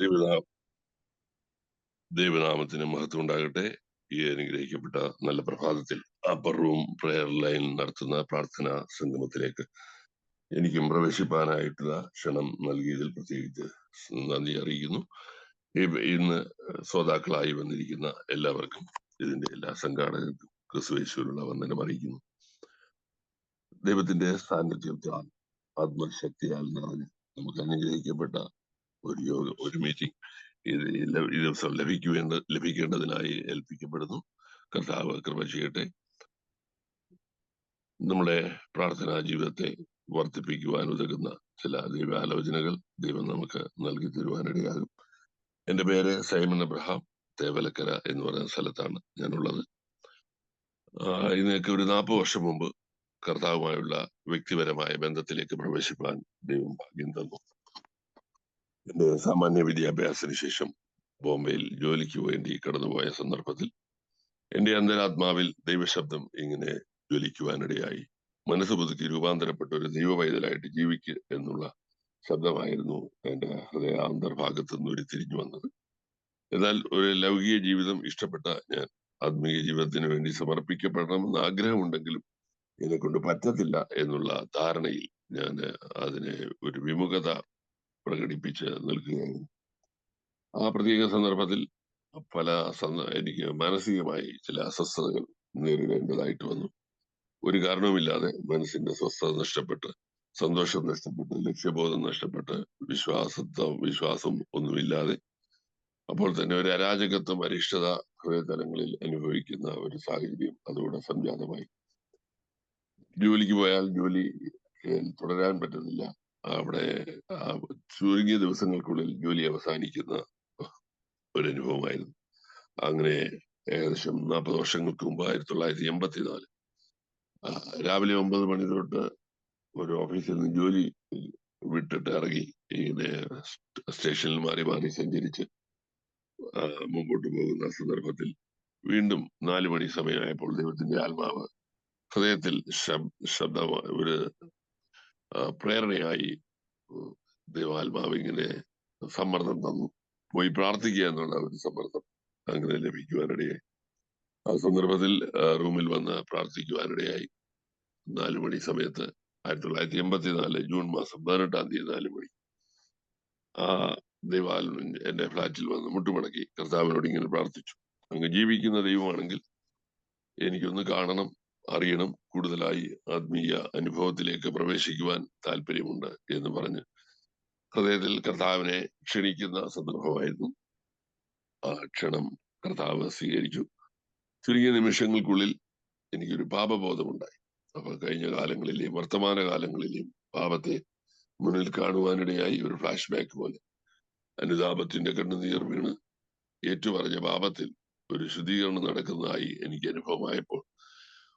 ദൈവനാ ദൈവനാമത്തിന് മഹത്വം ഉണ്ടാകട്ടെ. ഈ അനുഗ്രഹിക്കപ്പെട്ട നല്ല പ്രഭാതത്തിൽ അപ്പർ റൂം പ്രെയർ ലൈൻ നടത്തുന്ന പ്രാർത്ഥനാ സംഗമത്തിലേക്ക് എനിക്കും പ്രവേശിപ്പാനായിട്ടുള്ള ക്ഷണം നൽകിയതിൽ പ്രത്യേകിച്ച് നന്ദി അറിയിക്കുന്നു. ഇന്ന് ശ്രോതാക്കളായി വന്നിരിക്കുന്ന എല്ലാവർക്കും ഇതിന്റെ എല്ലാ സംഘാടകർക്കും ക്രിസ്തുയേശുവിലുള്ള വന്ദനം അറിയിക്കുന്നു. ദൈവത്തിന്റെ സാന്നിധ്യത്താൽ ആത്മശക്തിയാൽ നിറഞ്ഞ് നമുക്ക് അനുഗ്രഹിക്കപ്പെട്ട ഒരു മീറ്റിംഗ് ഈ ദിവസം ലഭിക്കേണ്ടതിനായി ഏൽപ്പിക്കപ്പെടുന്നു. കർത്താവ് കൃപ ചെയ്യട്ടെ. നമ്മുടെ പ്രാർത്ഥനാ ജീവിതത്തെ വർദ്ധിപ്പിക്കുവാൻ ഉതകുന്ന ചില ദൈവാലോചനകൾ ദൈവം നമുക്ക് നൽകി തരുവാനിടയാകും. എന്റെ പേര് സൈമൺ അബ്രഹാം. തേവലക്കര എന്ന് പറയുന്ന സ്ഥലത്താണ് ഞാനുള്ളത്. ഇതിനൊക്കെ ഒരു 40 വർഷം മുമ്പ് കർത്താവുമായുള്ള വ്യക്തിപരമായ ബന്ധത്തിലേക്ക് പ്രവേശിപ്പാൻ ദൈവം ഭാഗ്യം തന്നു. എന്റെ സാമാന്യ വിദ്യാഭ്യാസത്തിന് ശേഷം ബോംബെയിൽ ജോലിക്ക് വേണ്ടി കടന്നുപോയ സന്ദർഭത്തിൽ എന്റെ അന്തരാത്മാവിൽ ദൈവശബ്ദം ഇങ്ങനെ ജ്വലിക്കുവാനിടയായി. മനസ്സ് പുതുക്കി രൂപാന്തരപ്പെട്ട ഒരു ദൈവവൈതലായിട്ട് ജീവിക്കുക എന്നുള്ള ശബ്ദമായിരുന്നു എന്റെ ഹൃദയ അന്തർഭാഗത്ത് നിന്ന് ഉരുത്തിരിഞ്ഞു വന്നത്. എന്നാൽ ഒരു ലൗകിക ജീവിതം ഇഷ്ടപ്പെട്ട ഞാൻ ആത്മീയ ജീവിതത്തിന് വേണ്ടി സമർപ്പിക്കപ്പെടണമെന്ന് ആഗ്രഹമുണ്ടെങ്കിലും എന്നെ കൊണ്ട് പറ്റത്തില്ല എന്നുള്ള ധാരണയിൽ ഞാൻ അതിനെ ഒരു വിമുഖത പ്രകടിപ്പിച്ച് നിൽക്കുകയായിരുന്നു. ആ പ്രത്യേക സന്ദർഭത്തിൽ എനിക്ക് മാനസികമായി ചില അസ്വസ്ഥതകൾ നേരിടേണ്ടതായിട്ട് വന്നു. ഒരു കാരണവുമില്ലാതെ മനസ്സിന്റെ സ്വസ്ഥത നഷ്ടപ്പെട്ട്, സന്തോഷം നഷ്ടപ്പെട്ട്, ലക്ഷ്യബോധം നഷ്ടപ്പെട്ട്, വിശ്വാസം ഒന്നുമില്ലാതെ, അപ്പോൾ തന്നെ ഒരു അരാജകത്വം, അരിഷ്ടത ഹൃദയതലങ്ങളിൽ അനുഭവിക്കുന്ന ഒരു സാഹചര്യം അതോടെ സംജാതമായി. ജോലിക്ക് പോയാൽ ജോലി തുടരാൻ പറ്റുന്നില്ല. അവിടെ ചുരുങ്ങിയ ദിവസങ്ങൾക്കുള്ളിൽ ജോലി അവസാനിക്കുന്ന ഒരു അനുഭവമായിരുന്നു. അങ്ങനെ ഏകദേശം 40 വർഷങ്ങൾക്ക് മുമ്പ് 1984 രാവിലെ 9 മണി തൊട്ട് ഒരു ഓഫീസിൽ നിന്ന് ജോലി വിട്ടിട്ട് ഇറങ്ങി ഇങ്ങനെ സ്റ്റേഷനിൽ മാറി മാറി സഞ്ചരിച്ച് മുമ്പോട്ട് പോകുന്ന സന്ദർഭത്തിൽ വീണ്ടും 4 മണി സമയമായപ്പോൾ ദൈവത്തിന്റെ ആത്മാവ് ഹൃദയത്തിൽ ഒരു പ്രേരണയായി ദൈവാത്മാവ് ഇങ്ങനെ സമ്മർദ്ദം തന്നു. പോയി പ്രാർത്ഥിക്കുക എന്നുള്ള ഒരു സമ്മർദ്ദം അങ്ങനെ ലഭിക്കുവാനിടയായി. ആ സന്ദർഭത്തിൽ റൂമിൽ വന്ന് പ്രാർത്ഥിക്കുവാനിടയായി. 4 മണി സമയത്ത് 1984 ജൂൺ മാസം 18-ാം തീയതി 4 മണി ദൈവാത്മൻ എന്റെ ഫ്ലാറ്റിൽ വന്ന് മുട്ടുമടക്കി കർത്താവിനോട് ഇങ്ങനെ പ്രാർത്ഥിച്ചു. അങ്ങ് ജീവിക്കുന്ന ദൈവമാണെങ്കിൽ എനിക്കൊന്ന് കാണണം, അറിയണം, കൂടുതലായി ആത്മീയ അനുഭവത്തിലേക്ക് പ്രവേശിക്കുവാൻ താല്പര്യമുണ്ട് എന്ന് പറഞ്ഞ് ഹൃദയത്തിൽ കർത്താവിനെ ക്ഷണിക്കുന്ന സന്ദർഭമായിരുന്നു. ആ ക്ഷണം കർത്താവ് സ്വീകരിച്ചു. ചുരുങ്ങിയ നിമിഷങ്ങൾക്കുള്ളിൽ എനിക്കൊരു പാപബോധമുണ്ടായി. അപ്പൊ കഴിഞ്ഞ കാലങ്ങളിലെയും വർത്തമാന കാലങ്ങളിലെയും പാപത്തെ മുന്നിൽ കാണുവാനിടയായി. ഒരു ഫ്ലാഷ് ബാക്ക് പോലെ അനുതാപത്തിന്റെ കണ്ണുനീർ വീണ് ഏറ്റുപറഞ്ഞ പാപത്തിൽ ഒരു ശുദ്ധീകരണം നടക്കുന്നതായി എനിക്ക് അനുഭവമായപ്പോൾ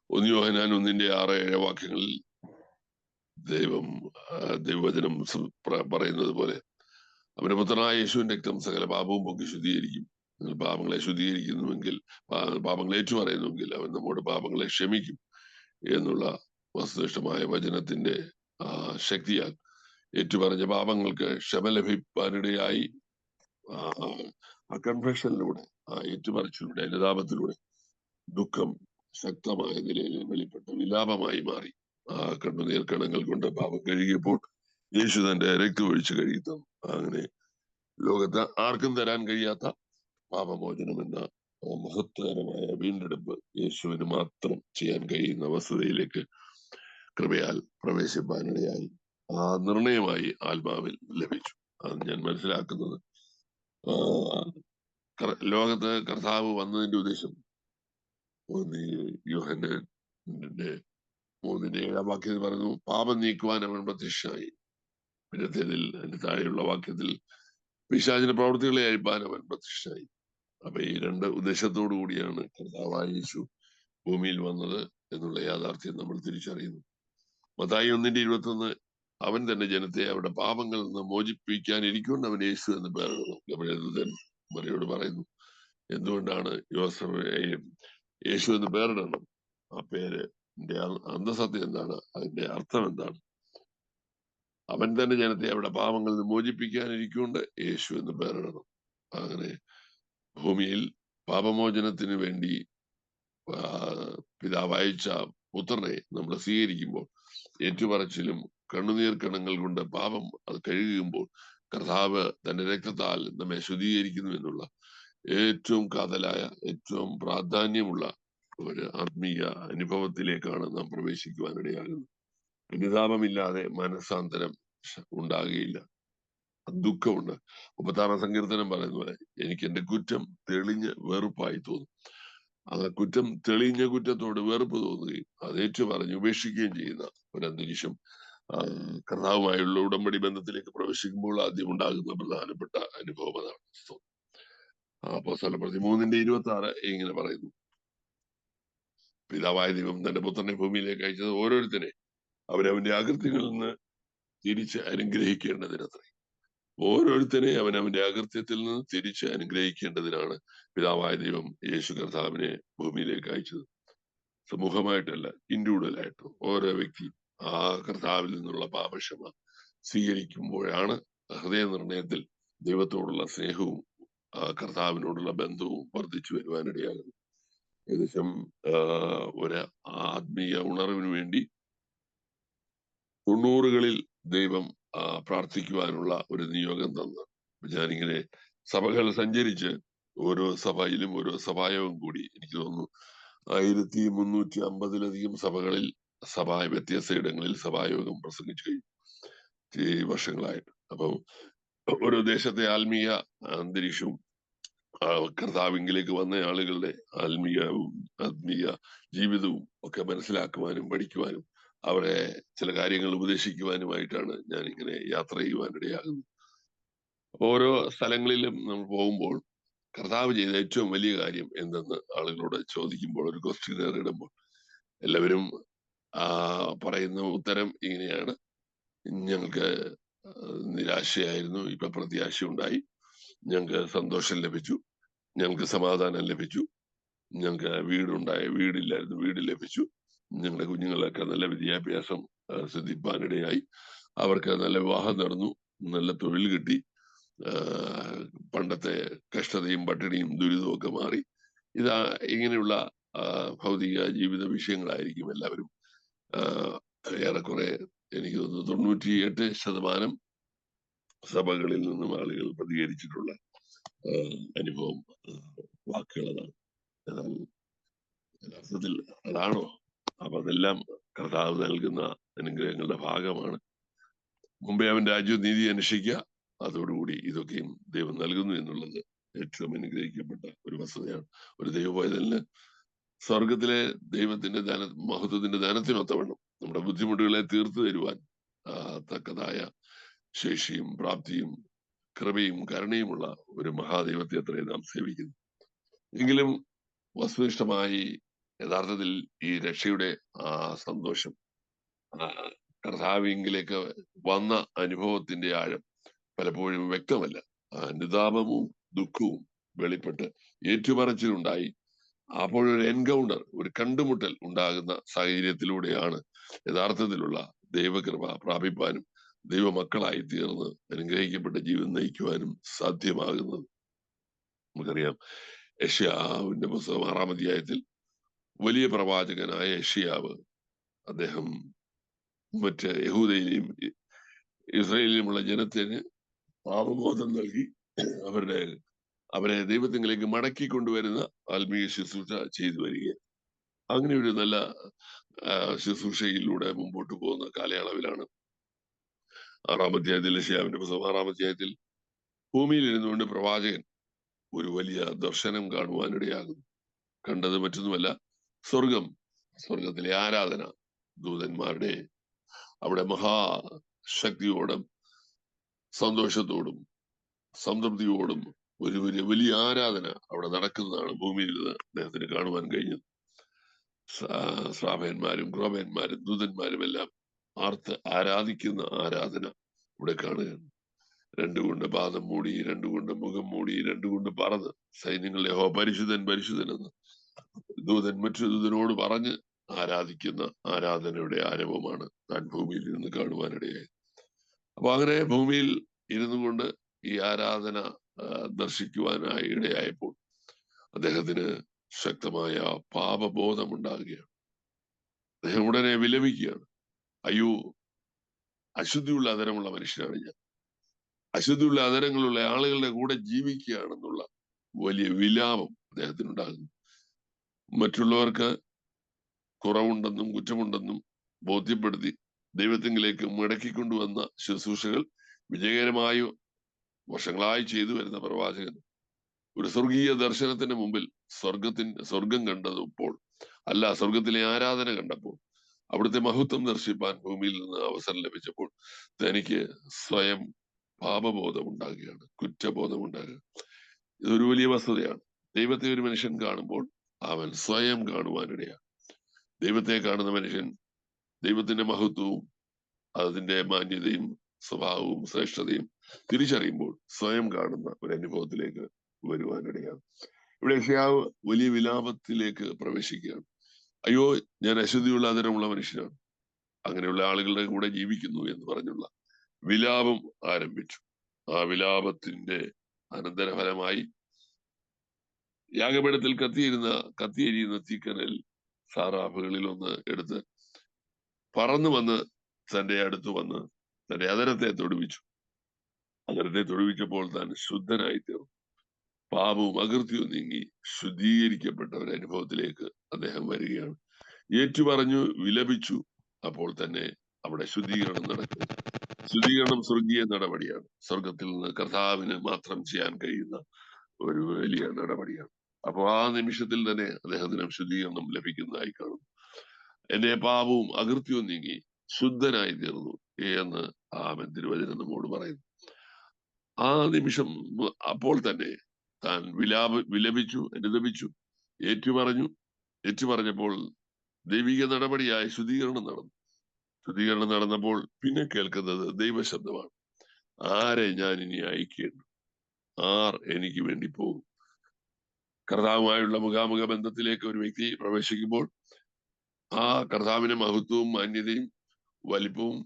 1 യോഹന്നാൻ 1:6-7 വാക്യങ്ങളിൽ ദൈവവചനം പറയുന്നത് പോലെ അവന്റെ പുത്രനായ യേശുവിന്റെ രക്തം സകല പാപവും പൊക്കി ശുദ്ധീകരിക്കും. നിങ്ങൾ പാപങ്ങളെ ശുദ്ധീകരിക്കുന്നുവെങ്കിൽ, പാപങ്ങളെ ഏറ്റുപറയുന്നുവെങ്കിൽ അവൻ നമ്മോട് പാപങ്ങളെ ക്ഷമിക്കും എന്നുള്ള വസ്തുനിഷ്ഠമായ വചനത്തിന്റെ ശക്തിയാൽ ഏറ്റുപറഞ്ഞ പാപങ്ങൾക്ക് ക്ഷമ ലഭിക്കാനിടയായി. ആ കൺഫെഷനിലൂടെ, ആ ഏറ്റുപറച്ചിലൂടെ, അനുതാപത്തിലൂടെ ദുഃഖം ശക്തമായ നിലയിൽ വെളിപ്പെട്ട വിലാപമായി മാറി. ആ കണ്ണുനീർ കണങ്ങൾ കൊണ്ട് പാപം കഴുകിയപ്പോൾ യേശു തന്റെ രക്തം ഒഴിച്ചു കഴുകി. അങ്ങനെ ലോകത്ത് ആർക്കും തരാൻ കഴിയാത്ത പാപമോചനം എന്ന മഹത്വകരമായ വീണ്ടെടുപ്പ് യേശുവിന് മാത്രം ചെയ്യാൻ കഴിയുന്ന വസ്തുതയിലേക്ക് കൃപയാൽ പ്രവേശിപ്പാനിടയായി. ആ നിർണയമായി ആത്മാവിൽ ലഭിച്ചു. അത് ഞാൻ മനസ്സിലാക്കുന്നത് ലോകത്ത് കർത്താവ് വന്നതിന്റെ ഉദ്ദേശം യോഹന്നാന്റെ 3:7 വാക്യത്തിൽ പറഞ്ഞു, പാപം നീക്കുവാൻ അവൻ പ്രത്യക്ഷനായി. പിന്നത്തേതിൽ അതിന്റെ താഴെയുള്ള വാക്യത്തിൽ പിശാചിന്റെ പ്രവൃത്തികളെ അഴിപ്പാൻ അവൻ പ്രത്യക്ഷനായി. അപ്പൊ ഈ 2 ഉദ്ദേശത്തോടു കൂടിയാണ് കർത്താവായ യേശു ഭൂമിയിൽ വന്നത് എന്നുള്ള യാഥാർത്ഥ്യം നമ്മൾ തിരിച്ചറിയുന്നു. മത്തായി 1:21 അവൻ തന്നെ ജനത്തെ അവരുടെ പാപങ്ങളിൽ നിന്ന് മോചിപ്പിക്കാൻ ഇരിക്കൊണ്ട് അവൻ യേശു എന്ന് പേരിടുന്നു. ഗബ്രിയേൽ മറിയോട് പറയുന്നു, എന്തുകൊണ്ടാണ് യേശു എന്ന് പേരിടണം? ആ പേര് അന്തസത്യം എന്താണ്? അതിന്റെ അർത്ഥം എന്താണ്? അവൻ തന്നെ ജനത്തെ അവിടെ പാപങ്ങളിൽ നിന്ന് മോചിപ്പിക്കാനിരിക്കൊണ്ട് യേശു എന്ന് പേരിടണം. അങ്ങനെ ഭൂമിയിൽ പാപമോചനത്തിന് വേണ്ടി പിതാവ് അയച്ച പുത്രനെ നമ്മൾ സ്വീകരിക്കുമ്പോൾ ഏറ്റുപറച്ചിലും കണ്ണുനീർ കണങ്ങൾ കൊണ്ട് പാപം അത് കഴുകുമ്പോൾ കർത്താവ് തന്റെ രക്തത്താൽ നമ്മെ ശുദ്ധീകരിക്കുന്നു എന്നുള്ള ഏറ്റവും കാതലായ ഏറ്റവും പ്രാധാന്യമുള്ള ഒരു ആത്മീയ അനുഭവത്തിലേക്കാണ് നാം പ്രവേശിക്കുവാനിടയാകുന്നത്. അനുതാപമില്ലാതെ മനസ്സാന്തരം ഉണ്ടാകുകയില്ല, ദുഃഖമുണ്ട്. 36 സങ്കീർത്തനം പറയുന്ന പോലെ എനിക്ക് എന്റെ കുറ്റം തെളിഞ്ഞ് വെറുപ്പായി തോന്നും. ആ കുറ്റം തെളിഞ്ഞ കുറ്റത്തോട് വെറുപ്പ് തോന്നുകയും അത് ഏറ്റു പറഞ്ഞ് ഉപേക്ഷിക്കുകയും ചെയ്യുന്ന ഒരു അന്തരീക്ഷം കർത്താവുമായുള്ള ഉടമ്പടി ബന്ധത്തിലേക്ക് പ്രവേശിക്കുമ്പോൾ ആദ്യം ഉണ്ടാകുന്ന പ്രധാനപ്പെട്ട അനുഭവം അതാണ്. അപ്പോസ്തലപ്രവൃത്തി 3:26 ഇങ്ങനെ പറയുന്നു, പിതാവായ ദൈവം തന്റെ പുത്രനെ ഭൂമിയിലേക്ക് അയച്ചത് ഓരോരുത്തരെ അവനവന്റെ അകൃത്യങ്ങളിൽ നിന്ന് തിരിച്ച് അനുഗ്രഹിക്കേണ്ടതിനത്രേ. ഓരോരുത്തരെ അവനവന്റെ അകൃത്യത്തിൽ നിന്ന് തിരിച്ച് അനുഗ്രഹിക്കേണ്ടതിനാണ് പിതാവായ ദൈവം യേശു കർത്താവിനെ ഭൂമിയിലേക്ക് അയച്ചത്. സമൂഹമായിട്ടല്ല, ഇൻഡിവിജ്വലായിട്ട് ഓരോ വ്യക്തി ആ കർത്താവിൽ നിന്നുള്ള പാപക്ഷമ സ്വീകരിക്കുമ്പോഴാണ് ഹൃദയനിർണയത്തിൽ ദൈവത്തോടുള്ള സ്നേഹവും കർത്താവിനോടുള്ള ബന്ധവും വർദ്ധിച്ചു വരുവാനിടയാകുന്നത്. ഏകദേശം ഒരു ആത്മീയ ഉണർവിന് വേണ്ടി 90കളിൽ ദൈവം പ്രാർത്ഥിക്കുവാനുള്ള ഒരു നിയോഗം തന്നു. ഞാനിങ്ങനെ സഭകൾ സഞ്ചരിച്ച് ഓരോ സഭയിലും ഓരോ സഭായോഗം കൂടി, എനിക്ക് തോന്നുന്നു 1350-ലധികം സഭകളിൽ വ്യത്യസ്ത ഇടങ്ങളിൽ സഭായോഗം പ്രസംഗിച്ചു കഴിഞ്ഞു ഈ വർഷങ്ങളായിട്ട്. അപ്പം ഓരോ ദേശത്തെ ആത്മീയ അന്തരീക്ഷവും കർത്താവിങ്കിലേക്ക് വന്ന ആളുകളുടെ ആത്മീയ ജീവിതവും ഒക്കെ മനസ്സിലാക്കുവാനും പഠിക്കുവാനും അവരെ ചില കാര്യങ്ങൾ ഉപദേശിക്കുവാനുമായിട്ടാണ് ഞാൻ ഇങ്ങനെ യാത്ര ചെയ്യുവാനിടയാകുന്നത്. ഓരോ സ്ഥലങ്ങളിലും നമ്മൾ പോകുമ്പോൾ കർത്താവ് ചെയ്ത ഏറ്റവും വലിയ കാര്യം എന്തെന്ന് ആളുകളോട് ചോദിക്കുമ്പോൾ, ഒരു ക്വസ്റ്റ്യൻ ഇടുമ്പോൾ എല്ലാവരും പറയുന്ന ഉത്തരം ഇങ്ങനെയാണ്: ഞങ്ങൾക്ക് നിരാശയായിരുന്നു, ഇപ്പൊ പ്രത്യാശ ഉണ്ടായി, ഞങ്ങൾക്ക് സന്തോഷം ലഭിച്ചു, ഞങ്ങൾക്ക് സമാധാനം ലഭിച്ചു, ഞങ്ങൾക്ക് വീടില്ലായിരുന്നു, വീട് ലഭിച്ചു, ഞങ്ങളുടെ കുഞ്ഞുങ്ങളൊക്കെ നല്ല വിദ്യാഭ്യാസം സിദ്ധിപ്പാനിടയായി, അവർക്ക് നല്ല വിവാഹം നടന്നു, നല്ല തൊഴിൽ കിട്ടി, പണ്ടത്തെ കഷ്ടതയും പട്ടിണിയും ദുരിതവും ഒക്കെ മാറി. ഇങ്ങനെയുള്ള ഭൗതിക ജീവിത വിഷയങ്ങളായിരിക്കും എല്ലാവരും ഏറെക്കുറെ എനിക്ക് തോന്നുന്നു 98% സഭകളിൽ നിന്നും ആളുകൾ പ്രതികരിച്ചിട്ടുള്ള അനുഭവം വാക്കുകൾ അതാണ്. എന്നാൽ യഥാർത്ഥത്തിൽ അതാണോ? അപ്പൊ അതെല്ലാം കർത്താവ് നൽകുന്ന അനുഗ്രഹങ്ങളുടെ ഭാഗമാണ്. മുമ്പേ അവൻ രാജ്യവും നീതി അന്വേഷിക്കുക, അതോടുകൂടി ഇതൊക്കെയും ദൈവം നൽകുന്നു എന്നുള്ളത് ഏറ്റവും അനുഗ്രഹിക്കപ്പെട്ട ഒരു വസ്തുതയാണ്. ഒരു ദൈവപൈതലിന് സ്വർഗത്തിലെ ദൈവത്തിന്റെ മഹത്വത്തിന്റെ ധനത്തിനൊത്തവണ്ണം നമ്മുടെ ബുദ്ധിമുട്ടുകളെ തീർത്തു തരുവാൻ തക്കതായ ശേഷിയും പ്രാപ്തിയും കൃപയും കരുണയുമുള്ള ഒരു മഹാദൈവത്തെ അത്രേ നാം സേവിക്കുന്നു. എങ്കിലും വസ്തുനിഷ്ഠമായി യഥാർത്ഥത്തിൽ ഈ രക്ഷയുടെ ആ സന്തോഷം, കർത്താവിങ്കിലേക്ക് വന്ന അനുഭവത്തിന്റെ ആഴം പലപ്പോഴും വ്യക്തമല്ല. അനുതാപവും ദുഃഖവും വെളിപ്പെട്ട് ഏറ്റുപറച്ചിലുണ്ടായി അപ്പോഴൊരു എൻകൗണ്ടർ, ഒരു കണ്ടുമുട്ടൽ ഉണ്ടാകുന്ന സാഹചര്യത്തിലൂടെയാണ് യഥാർത്ഥത്തിലുള്ള ദൈവകൃപ പ്രാപിപ്പാനും ദൈവമക്കളായി തീർന്ന് അനുഗ്രഹിക്കപ്പെട്ട ജീവിതം നയിക്കുവാനും സാധ്യമാകുന്നത്. നമുക്കറിയാം, യെശയ്യാവിന്റെ പുസ്തകം 6-ാം അധ്യായത്തിൽ വലിയ പ്രവാചകനായ യെശയ്യാവ് അദ്ദേഹം മറ്റ് യഹൂദയിലെയും ഇസ്രായേലിലുമുള്ള ജനത്തിന് പാപബോധം നൽകി അവരെ ദൈവത്തിലേക്ക് മടക്കി കൊണ്ടുവരുന്ന ആത്മീയ ശുശ്രൂഷ ചെയ്തു വരിക. അങ്ങനെ ഒരു നല്ല ശുശ്രൂഷയിലൂടെ മുമ്പോട്ട് പോകുന്ന കാലയളവിലാണ് 6-ാം അധ്യായത്തിൽ, യെശയ്യാവിന്റെ പുസ്തകം 6-ാം അധ്യായത്തിൽ ഭൂമിയിൽ ഇരുന്നുകൊണ്ട് പ്രവാചകൻ ഒരു വലിയ ദർശനം കാണുവാനിടയാകുന്നു. കണ്ടത് മറ്റൊന്നുമല്ല, സ്വർഗത്തിലെ ആരാധന, ദൂതന്മാരുടെ അവിടെ മഹാശക്തിയോടും സന്തോഷത്തോടും സംതൃപ്തിയോടും ഒരു വലിയ ആരാധന അവിടെ നടക്കുന്നതാണ് ഭൂമിയിൽ അദ്ദേഹത്തിന് കാണുവാൻ കഴിഞ്ഞത്. ശ്രാവയന്മാരും ക്രോമയന്മാരും ദൂതന്മാരും എല്ലാം ആരാധിക്കുന്ന ആരാധന ഇവിടെ കാണുകയാണ്. രണ്ടുകൊണ്ട് പാദം മൂടി, രണ്ടുകൊണ്ട് മുഖം മൂടി, രണ്ടുകൊണ്ട് പറന്ന് സൈന്യങ്ങളുടെ യഹോവ പരിശുദ്ധൻ പരിശുദ്ധൻ എന്ന് ദൂതൻ മറ്റൊരു ദൂതനോട് പറഞ്ഞ് ആരാധിക്കുന്ന ആരാധനയുടെ ആരവമാണ് താൻ ഭൂമിയിൽ നിന്ന് കാണുവാനിടയായി. അപ്പൊ അങ്ങനെ ഭൂമിയിൽ ഇരുന്നു കൊണ്ട് ഈ ആരാധന ദർശിക്കുവാനായി ഇടയായപ്പോൾ അദ്ദേഹത്തിന് ശക്തമായ പാപബോധം ഉണ്ടാകുകയാണ്. അദ്ദേഹം ഉടനെ വിലപിക്കുകയാണ്, അയ്യോ, അശുദ്ധിയുള്ള അതരമുള്ള മനുഷ്യനാണ് ഞാൻ, അശുദ്ധിയുള്ള അതരങ്ങളുള്ള ആളുകളുടെ കൂടെ ജീവിക്കുകയാണെന്നുള്ള വലിയ വിലാപം അദ്ദേഹത്തിനുണ്ടാകുന്നു. മറ്റുള്ളവർക്ക് കുറവുണ്ടെന്നും കുറ്റമുണ്ടെന്നും ബോധ്യപ്പെടുത്തി ദൈവത്തിങ്കിലേക്ക് മടക്കിക്കൊണ്ടുവന്ന ശുശ്രൂഷകൾ വിജയകരമായി വർഷങ്ങളായി ചെയ്തു വരുന്ന പ്രവാചകൻ ഒരു സ്വർഗീയ ദർശനത്തിന് മുമ്പിൽ സ്വർഗം കണ്ടപ്പോൾ അല്ല, സ്വർഗത്തിലെ ആരാധന കണ്ടപ്പോൾ, അവിടുത്തെ മഹത്വം ദർശിപ്പാൻ ഭൂമിയിൽ നിന്ന് അവസരം ലഭിച്ചപ്പോൾ തനിക്ക് സ്വയം പാപബോധം ഉണ്ടാകുകയാണ്, കുറ്റബോധം ഉണ്ടാകുക. ഇതൊരു വലിയ വസ്തുതയാണ്. ദൈവത്തെ ഒരു മനുഷ്യൻ കാണുമ്പോൾ അവൻ സ്വയം കാണുവാനിടയാണ്. ദൈവത്തെ കാണുന്ന മനുഷ്യൻ ദൈവത്തിന്റെ മഹത്വവും അതിന്റെ മാന്യതയും സ്വഭാവവും ശ്രേഷ്ഠതയും തിരിച്ചറിയുമ്പോൾ സ്വയം കാണുന്ന ഒരു അനുഭവത്തിലേക്ക് വരുവാനിടയാണ്. ഇവിടെ യെശയ്യാവ് വലിയ വിലാപത്തിലേക്ക് പ്രവേശിക്കുകയാണ്. അയ്യോ, ഞാൻ അശുദ്ധിയുള്ള അതരമുള്ള മനുഷ്യനാണ്, അങ്ങനെയുള്ള ആളുകളുടെ കൂടെ ജീവിക്കുന്നു എന്ന് പറഞ്ഞുള്ള വിലാപം ആരംഭിച്ചു. ആ വിലാപത്തിന്റെ അനന്തരഫലമായി യാഗപീഠത്തിൽ കത്തിയെരിയുന്ന തീക്കനൽ സാറാഫുകളിൽ ഒന്ന് എടുത്ത് പറന്നു വന്ന് തന്റെ അടുത്ത് വന്ന് തന്റെ അതരത്തെ തൊടുവിച്ചു. അതരത്തെ തൊടുവിച്ചപ്പോൾ താൻ ശുദ്ധനായി തീർന്നു. പാപവും അകൃത്യവും നീങ്ങി ശുദ്ധീകരിക്കപ്പെട്ട ഒരു അനുഭവത്തിലേക്ക് അദ്ദേഹം വരികയാണ്. ഏറ്റുപറഞ്ഞു, വിലപിച്ചു. അപ്പോൾ തന്നെ അവിടെ ശുദ്ധീകരണം നടക്കുന്നു. ശുദ്ധീകരണം സ്വർഗീയ നടപടിയാണ്. സ്വർഗത്തിൽ നിന്ന് കർത്താവിന് മാത്രം ചെയ്യാൻ കഴിയുന്ന ഒരു വലിയ നടപടിയാണ്. അപ്പൊ ആ നിമിഷത്തിൽ തന്നെ അദ്ദേഹത്തിന് ശുദ്ധീകരണം ലഭിക്കുന്നതായി കാണുന്നു. എന്റെ പാപവും അകൃത്യവും നീങ്ങി ശുദ്ധനായി തീർന്നു എന്ന് ആമേൻ തിരുവചനം നമ്മോട് പറയുന്നു. ആ നിമിഷം അപ്പോൾ തന്നെ താൻ വിലപിച്ചു, അനുദപിച്ചു, ഏറ്റുപറഞ്ഞപ്പോൾ ദൈവിക നടപടിയായി ശുദ്ധീകരണം നടന്നു. ശുദ്ധീകരണം നടന്നപ്പോൾ പിന്നെ കേൾക്കുന്നത് ദൈവശബ്ദമാണ്. ആരെ ഞാൻ ഇനി അയക്കേണ്ടു? ആർ എനിക്ക് വേണ്ടി പോകും? കർത്താവുമായുള്ള മുഖാമുഖ ബന്ധത്തിലേക്ക് ഒരു വ്യക്തി പ്രവേശിക്കുമ്പോൾ ആ കർത്താവിന്റെ മഹത്വവും മാന്യതയും വലിപ്പവും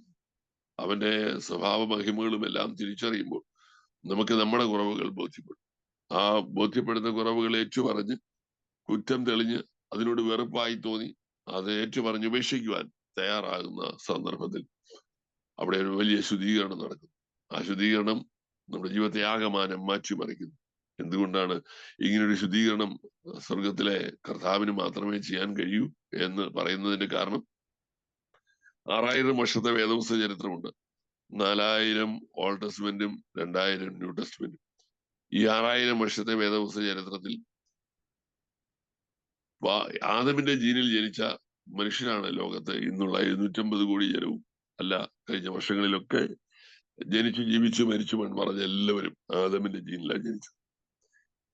അവന്റെ സ്വഭാവ മഹിമകളും എല്ലാം തിരിച്ചറിയുമ്പോൾ നമുക്ക് നമ്മുടെ കുറവുകൾ ബോധ്യപ്പെടും. ആ ബോധ്യപ്പെടുന്ന കുറവുകൾ ഏറ്റുപറഞ്ഞ് കുറ്റം തെളിഞ്ഞ് അതിനോട് വെറുപ്പായി തോന്നി അത് ഏറ്റുപറഞ്ഞ് ഉപേക്ഷിക്കുവാൻ തയ്യാറാകുന്ന സന്ദർഭത്തിൽ അവിടെ ഒരു വലിയ ശുദ്ധീകരണം നടക്കുന്നു. ആ ശുദ്ധീകരണം നമ്മുടെ ജീവിതത്തെ ആകമാനം മാറ്റിമറിക്കുന്നു. എന്തുകൊണ്ടാണ് ഇങ്ങനൊരു ശുദ്ധീകരണം സ്വർഗത്തിലെ കർത്താവിന് മാത്രമേ ചെയ്യാൻ കഴിയൂ എന്ന് പറയുന്നതിന്റെ കാരണം 6000 വർഷത്തെ വേദപുസ്തക ചരിത്രമുണ്ട്. 4000 ഓൾഡ് ടെസ്റ്റ്മെന്റും 2000 ന്യൂ ടെസ്റ്റ്മെന്റും. ഈ 6000 വർഷത്തെ വേദപുസ്തക ചരിത്രത്തിൽ ആദമിന്റെ ജീനിൽ ജനിച്ച മനുഷ്യരാണ് ലോകത്ത് ഇന്നുള്ള 750 കോടി ജനവും. അല്ല, കഴിഞ്ഞ വർഷങ്ങളിലൊക്കെ ജനിച്ചു ജീവിച്ചു മരിച്ചു മൺമറഞ്ഞ എല്ലാവരും ആദമിന്റെ ജീനിലാണ് ജനിച്ചത്.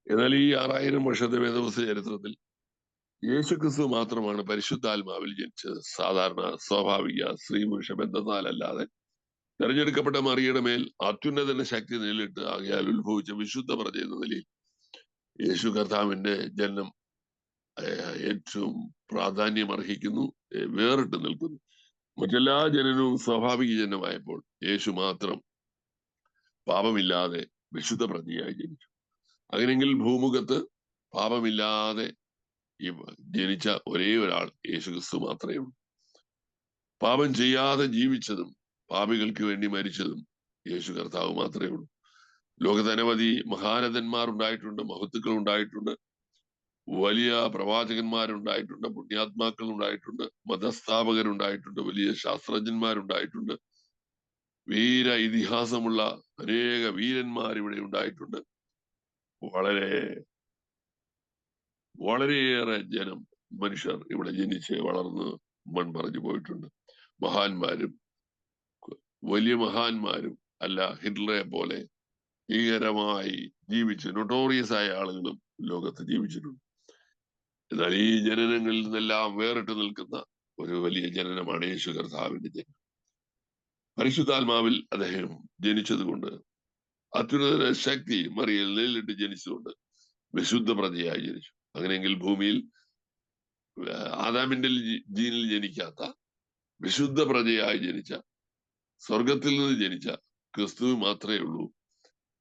എന്നാൽ ഈ 6000 വർഷത്തെ വേദപുസ്തക ചരിത്രത്തിൽ യേശുക്രിസ്തു മാത്രമാണ് പരിശുദ്ധാത്മാവിൽ ജനിച്ചത്. സാധാരണ സ്വാഭാവിക സ്ത്രീ പുരുഷ ബന്ധത്താലല്ലാതെ തെരഞ്ഞെടുക്കപ്പെട്ട മറിയുടെ മേൽ അത്യുന്നതന്റെ ശക്തി നേരിട്ട് ആകയാൽ ഉത്ഭവിച്ച വിശുദ്ധ പ്രജ എന്ന നിലയിൽ യേശു കർത്താവിന്റെ ജനനം ഏറ്റവും പ്രാധാന്യം അർഹിക്കുന്നു, വേറിട്ട് നിൽക്കുന്നു. മറ്റെല്ലാ ജനനവും സ്വാഭാവിക ജനനമായപ്പോൾ യേശു മാത്രം പാപമില്ലാതെ വിശുദ്ധ പ്രജയായി ജനിച്ചു. അങ്ങനെയെങ്കിൽ ഭൂമുഖത്ത് പാപമില്ലാതെ ജനിച്ച ഒരേ ഒരാൾ യേശു ക്രിസ്തു മാത്രമേ ഉള്ളൂ. പാപം ചെയ്യാതെ ജീവിച്ചതും പാപികൾക്ക് വേണ്ടി മരിച്ചതും യേശു കർത്താവ് മാത്രമേ ഉള്ളൂ. ലോകത്ത് അനവധി മഹാരഥന്മാർ ഉണ്ടായിട്ടുണ്ട്, മഹത്തുക്കൾ ഉണ്ടായിട്ടുണ്ട്, വലിയ പ്രവാചകന്മാരുണ്ടായിട്ടുണ്ട്, പുണ്യാത്മാക്കൾ ഉണ്ടായിട്ടുണ്ട്, മതസ്ഥാപകരുണ്ടായിട്ടുണ്ട്, വലിയ ശാസ്ത്രജ്ഞന്മാരുണ്ടായിട്ടുണ്ട്, വീര ഇതിഹാസമുള്ള അനേക വീരന്മാർ ഇവിടെ ഉണ്ടായിട്ടുണ്ട്. വളരെയേറെ മനുഷ്യർ ഇവിടെ ജനിച്ച് വളർന്ന് മൺമറഞ്ഞു പോയിട്ടുണ്ട്. മഹാന്മാരും വലിയ മഹാന്മാരും അല്ല, ഹിറ്റ്ലറെ പോലെ ഭീകരമായി ജീവിച്ച് നൊട്ടോറിയസ് ആയ ആളുകളും ലോകത്ത് ജീവിച്ചിട്ടുണ്ട്. എന്നാൽ ഈ ജനനങ്ങളിൽ നിന്നെല്ലാം വേറിട്ട് നിൽക്കുന്ന ഒരു വലിയ ജനനമാണ് യേശു കർത്താവിന്റെ ജനനം. പരിശുദ്ധാത്മാവിൽ അദ്ദേഹം ജനിച്ചത് കൊണ്ട്, അത്യുന്നത ശക്തി മറിയൽ നേരിട്ട് ജനിച്ചതുകൊണ്ട് വിശുദ്ധ പ്രജയായി ജനിച്ചു. അങ്ങനെയെങ്കിൽ ഭൂമിയിൽ ആദാമിന്റെ ജീനിൽ ജനിക്കാത്ത വിശുദ്ധ പ്രജയായി ജനിച്ച, സ്വർഗത്തിൽ നിന്ന് ജനിച്ച ക്രിസ്തു മാത്രമേ ഉള്ളൂ.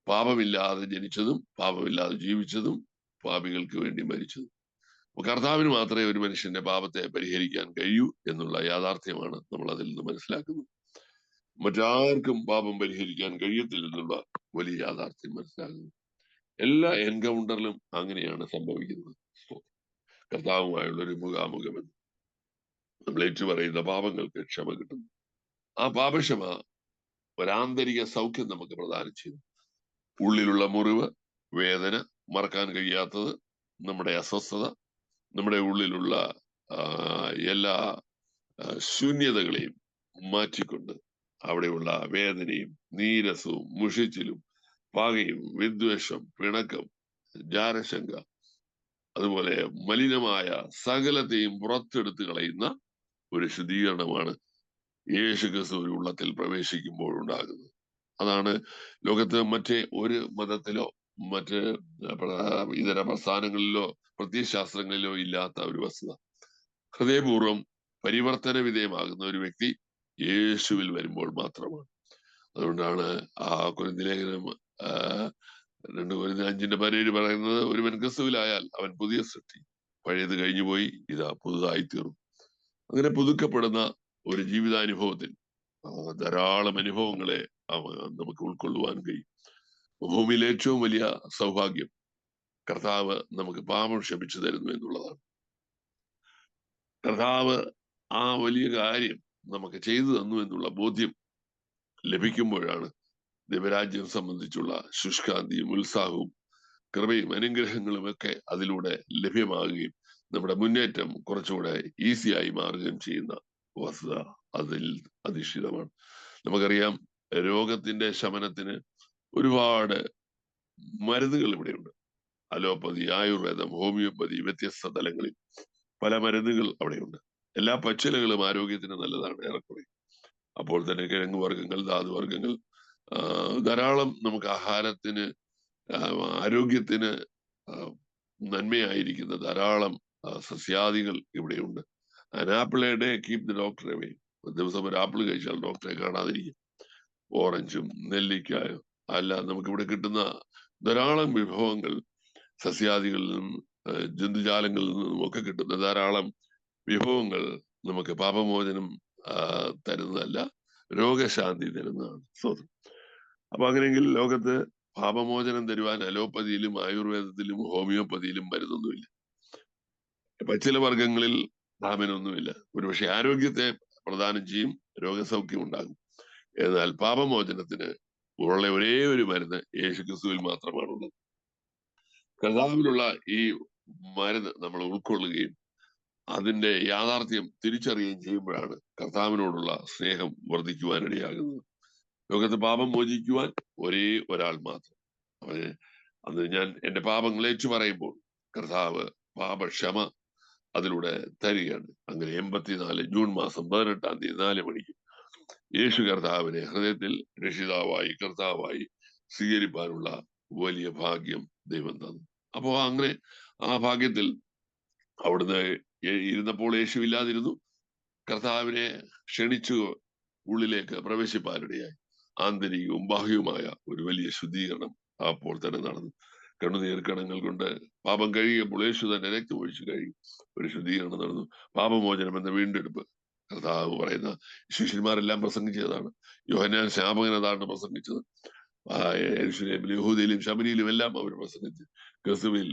പാപമില്ലാതെ ജനിച്ചതും പാപമില്ലാതെ ജീവിച്ചതും പാപികൾക്ക് വേണ്ടി മരിച്ചതും. കർത്താവിന് മാത്രമേ ഒരു മനുഷ്യന്റെ പാപത്തെ പരിഹരിക്കാൻ കഴിയൂ എന്നുള്ള യാഥാർത്ഥ്യമാണ് നമ്മൾ അതിൽ നിന്ന് മനസ്സിലാക്കുന്നത്. മറ്റാർക്കും പാപം പരിഹരിക്കാൻ കഴിയത്തില്ലെന്നുള്ള വലിയ യാഥാർത്ഥ്യം മനസ്സിലാക്കുന്നു. എല്ലാ എൻകൗണ്ടറിലും അങ്ങനെയാണ് സംഭവിക്കുന്നത്. കർത്താവുമായുള്ള ഒരു മുഖാമുഖമെന്ന് നമ്മൾ ഏറ്റുപറയുന്ന പാപങ്ങൾക്ക് ക്ഷമ കിട്ടുന്നു. ആ പാപക്ഷമ ഒരാന്തരിക സൗഖ്യം നമുക്ക് പ്രദാനം ചെയ്തു. ഉള്ളിലുള്ള മുറിവ്, വേദന, മറക്കാൻ കഴിയാത്തത്, നമ്മുടെ അസ്വസ്ഥത, നമ്മുടെ ഉള്ളിലുള്ള എല്ലാ ശൂന്യതകളെയും മാറ്റിക്കൊണ്ട് അവിടെയുള്ള വേദനയും നീരസവും മുഷിച്ചിലും പകയും വിദ്വേഷം, പിണക്കം, ജാരശങ്ക, അതുപോലെ മലിനമായ സകലത്തെയും പുറത്തെടുത്ത് കളയുന്ന ഒരു ശുദ്ധീകരണമാണ് യേശു ക്രിസ്തു ഒരു ഉള്ളത്തിൽ പ്രവേശിക്കുമ്പോൾ ഉണ്ടാകുന്നത്. അതാണ് ലോകത്ത് മറ്റേ ഒരു മതത്തിലോ മറ്റ് ഇതര പ്രസ്ഥാനങ്ങളിലോ പ്രത്യയശാസ്ത്രങ്ങളിലോ ഇല്ലാത്ത ഒരു വസ്തുത. ഹൃദയപൂർവ്വം പരിവർത്തന വിധേയമാകുന്ന ഒരു വ്യക്തി യേശുവിൽ വരുമ്പോൾ മാത്രമാണ്. അതുകൊണ്ടാണ് ആ കൊരിന്ത്യർ ലേഖനം 2 കൊരിന്ത്യർ 5:17 പറയുന്നത്, ഒരുവൻ ക്രിസ്തുവിലായാൽ അവൻ പുതിയ സൃഷ്ടി, പഴയത് കഴിഞ്ഞുപോയി, ഇതാ പുതുതായി തീർന്നു. അങ്ങനെ പുതുക്കപ്പെടുന്ന ഒരു ജീവിതാനുഭവത്തിൽ ധാരാളം അനുഭവങ്ങളെ നമുക്ക് ഉൾക്കൊള്ളുവാൻ കഴിയും. ഭൂമിയിലെ ഏറ്റവും വലിയ സൗഭാഗ്യം കർത്താവ് നമുക്ക് പാപം ക്ഷമിച്ചു തരുന്നു എന്നുള്ളതാണ്. കർത്താവ് ആ വലിയ കാര്യം നമുക്ക് ചെയ്തു തന്നു എന്നുള്ള ബോധ്യം ലഭിക്കുമ്പോഴാണ് ദൈവരാജ്യം സംബന്ധിച്ചുള്ള ശുഷ്കാന്തിയും ഉത്സാഹവും കൃപയും അനുഗ്രഹങ്ങളും ഒക്കെ അതിലൂടെ ലഭ്യമാകുകയും നമ്മുടെ മുന്നേറ്റം കുറച്ചുകൂടെ ഈസിയായി മാറുകയും ചെയ്യുന്ന വസ്തുത അതിൽ അധിഷ്ഠിതമാണ്. നമുക്കറിയാം, രോഗത്തിന്റെ ശമനത്തിന് ഒരുപാട് മരുന്നുകൾ ഇവിടെയുണ്ട്. അലോപ്പതി, ആയുർവേദം, ഹോമിയോപ്പതി, വ്യത്യസ്ത തലങ്ങളിൽ പല മരുന്നുകൾ അവിടെയുണ്ട്. എല്ലാ പച്ചിലകളും ആരോഗ്യത്തിന് നല്ലതാണ് ഏറെക്കുറെ. അപ്പോൾ തന്നെ കിഴങ്ങ് വർഗ്ഗങ്ങൾ, ധാതുവർഗ്ഗങ്ങൾ, ധാരാളം നമുക്ക് ആഹാരത്തിന് ആരോഗ്യത്തിന് നന്മയായിരിക്കുന്ന ധാരാളം സസ്യാദികൾ ഇവിടെയുണ്ട്. Apple A day keep the doctor away. ദിവസം ഒരു ആപ്പിൾ കഴിച്ചാൽ ഡോക്ടറെ കാണാതിരിക്കും. ഓറഞ്ചും നെല്ലിക്കായോ അല്ല, നമുക്കിവിടെ കിട്ടുന്ന ധാരാളം വിഭവങ്ങൾ സസ്യാദികളിൽ നിന്നും ജന്തുജാലങ്ങളിൽ നിന്നും ഒക്കെ കിട്ടുന്ന ധാരാളം വിഭവങ്ങൾ നമുക്ക് പാപമോചനം തരുന്നതല്ല, രോഗശാന്തി തരുന്നതാണ്. സ്വതം. അപ്പൊ അങ്ങനെയെങ്കിൽ ലോകത്ത് പാപമോചനം തരുവാൻ അലോപ്പതിയിലും ആയുർവേദത്തിലും ഹോമിയോപ്പതിയിലും മരുന്നൊന്നുമില്ല. പച്ചില വർഗങ്ങളിൽ ധാമനൊന്നുമില്ല. ഒരുപക്ഷെ ആരോഗ്യത്തെ പ്രദാനം ചെയ്യും, രോഗസൗഖ്യം ഉണ്ടാകും. എന്നാൽ പാപമോചനത്തിന് ഉള്ള ഒരേ ഒരു മരുന്ന് യേശു ക്രിസ്തുവിൽ മാത്രമാണുള്ളത്. കർത്താവിലുള്ള ഈ മരുന്ന് നമ്മൾ ഉൾക്കൊള്ളുകയും അതിന്റെ യാഥാർത്ഥ്യം തിരിച്ചറിയുകയും ചെയ്യുമ്പോഴാണ് കർത്താവിനോടുള്ള സ്നേഹം വർദ്ധിക്കുവാനിടയാകുന്നത്. ലോകത്ത് പാപം മോചിക്കുവാൻ ഒരേ ഒരാൾ മാത്രം. അത് ഞാൻ എന്റെ പാപങ്ങൾ ഏറ്റു പറയുമ്പോൾ കർത്താവ് പാപക്ഷമ അതിലൂടെ തരികയാണ്. അങ്ങനെ 84 ജൂൺ മാസം 18-ാം തീയതി 4 മണിക്ക് യേശു കർത്താവിനെ ഹൃദയത്തിൽ രക്ഷിതാവായി കർത്താവായി സ്വീകരിപ്പാനുള്ള വലിയ ഭാഗ്യം ദൈവം തന്നു. അപ്പോ അങ്ങനെ ആ ഭാഗ്യത്തിൽ അവിടുന്ന് ഇരുന്നപ്പോൾ യേശു ഇല്ലാതിരുന്നു. കർത്താവിനെ ക്ഷണിച്ചു ഉള്ളിലേക്ക് പ്രവേശിപ്പാനിടയായി. ആന്തരികവും ബാഹ്യവുമായ ഒരു വലിയ ശുദ്ധീകരണം അപ്പോൾ തന്നെ നടന്നു. കണ്ണുനീർക്കണങ്ങൾ കൊണ്ട് പാപം കഴിയുമ്പോൾ യേശു തന്നെ രക്തം ഒഴിച്ചു കഴിയും. ഒരു ശുദ്ധീകരണം നടന്നു. പാപമോചനം എന്ന വീണ്ടെടുപ്പ് കർത്താവ് പറയുന്ന ശിഷ്യന്മാരെല്ലാം പ്രസംഗിച്ചതാണ്. യോഹന്നാൻ സ്നാപകൻ അതാണ് പ്രസംഗിച്ചത്. യഹൂദയിലും ശമരിയിലും എല്ലാം അവർ പ്രസംഗിച്ച് ക്രിസ്തുവിൽ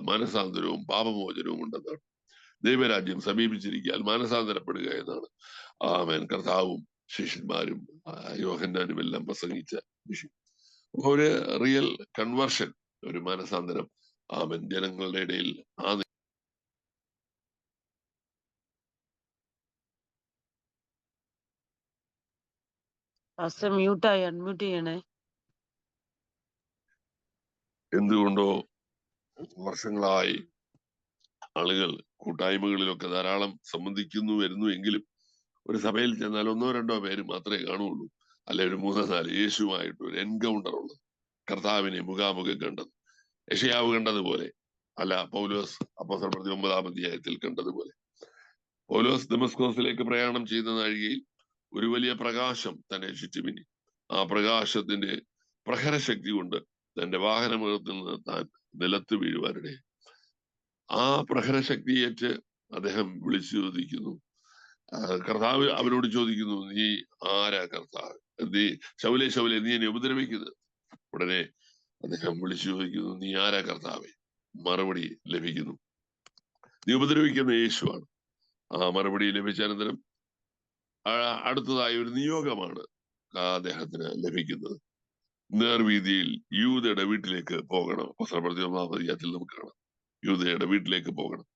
മനസാന്തരവും പാപമോചനവും ഉണ്ടെന്നാണ്. ദൈവരാജ്യം സമീപിച്ചിരിക്കാൻ മാനസാന്തരപ്പെടുക എന്നാണ് ആമേൻ കർത്താവും ശിഷ്യന്മാരും യോഹന്നാനും എല്ലാം പ്രസംഗിച്ച വിഷയം. ഒരു റിയൽ കൺവേർഷൻ, ഒരു മാനസാന്തരം ആമേൻ ജനങ്ങളുടെ ഇടയിൽ എന്തുകൊണ്ടോ വർഷങ്ങളായി ആളുകൾ കൂട്ടായ്മകളിലൊക്കെ ധാരാളം സംബന്ധിക്കുന്നു വരുന്നു എങ്കിലും ഒരു സഭയിൽ ചെന്നാൽ 1-2 പേര് മാത്രമേ കാണുള്ളൂ. അല്ലെ ഒരു 3-4 യേശുവായിട്ട് ഒരു എൻകൗണ്ടർ ഉള്ളത്, കർത്താവിനെ മുഖാമുഖം കണ്ടത്, യെശയ്യാവ് കണ്ടതുപോലെ അല്ല, പൗലോസ് അപ്പോസ്തലപ്രവൃത്തി 9-ാം അധ്യായത്തിൽ കണ്ടതുപോലെ. പൗലോസ് ദമസ്കോസിലേക്ക് പ്രയാണം ചെയ്യുന്ന നാഴികയിൽ ഒരു വലിയ പ്രകാശം തന്നെ ചുറ്റുമിനി. ആ പ്രകാശത്തിന്റെ പ്രഹരശക്തി കൊണ്ട് തന്റെ വാഹനമൃഗത്തിൽ നിന്ന് താൻ നിലത്ത് വീഴുവാനിടെ ആ പ്രഹരശക്തിയേറ്റ് അദ്ദേഹം വിളിച്ചു ചോദിക്കുന്നു. കർത്താവ് അവരോട് ചോദിക്കുന്നു, നീ ആരാ കർത്താവ്? നീ ശൗലേ ശൗലേ നീ എന്നെ ഉപദ്രവിക്കുന്നത്? ഉടനെ അദ്ദേഹം വിളിച്ചു ചോദിക്കുന്നു, നീ ആരാ കർത്താവെ? മറുപടി ലഭിക്കുന്നു, നീ ഉപദ്രവിക്കുന്ന യേശുവാണ്. ആ മറുപടി ലഭിച്ച അനന്തരം അടുത്തതായി ഒരു നിയോഗമാണ് അദ്ദേഹത്തിന് ലഭിക്കുന്നത്. നേർവീതിയിൽ യൂദയുടെ വീട്ടിലേക്ക് പോകണം. അപ്പോസ്തലപ്രവൃത്തി നമുക്ക് കാണാം, യൂദയുടെ വീട്ടിലേക്ക് പോകണം.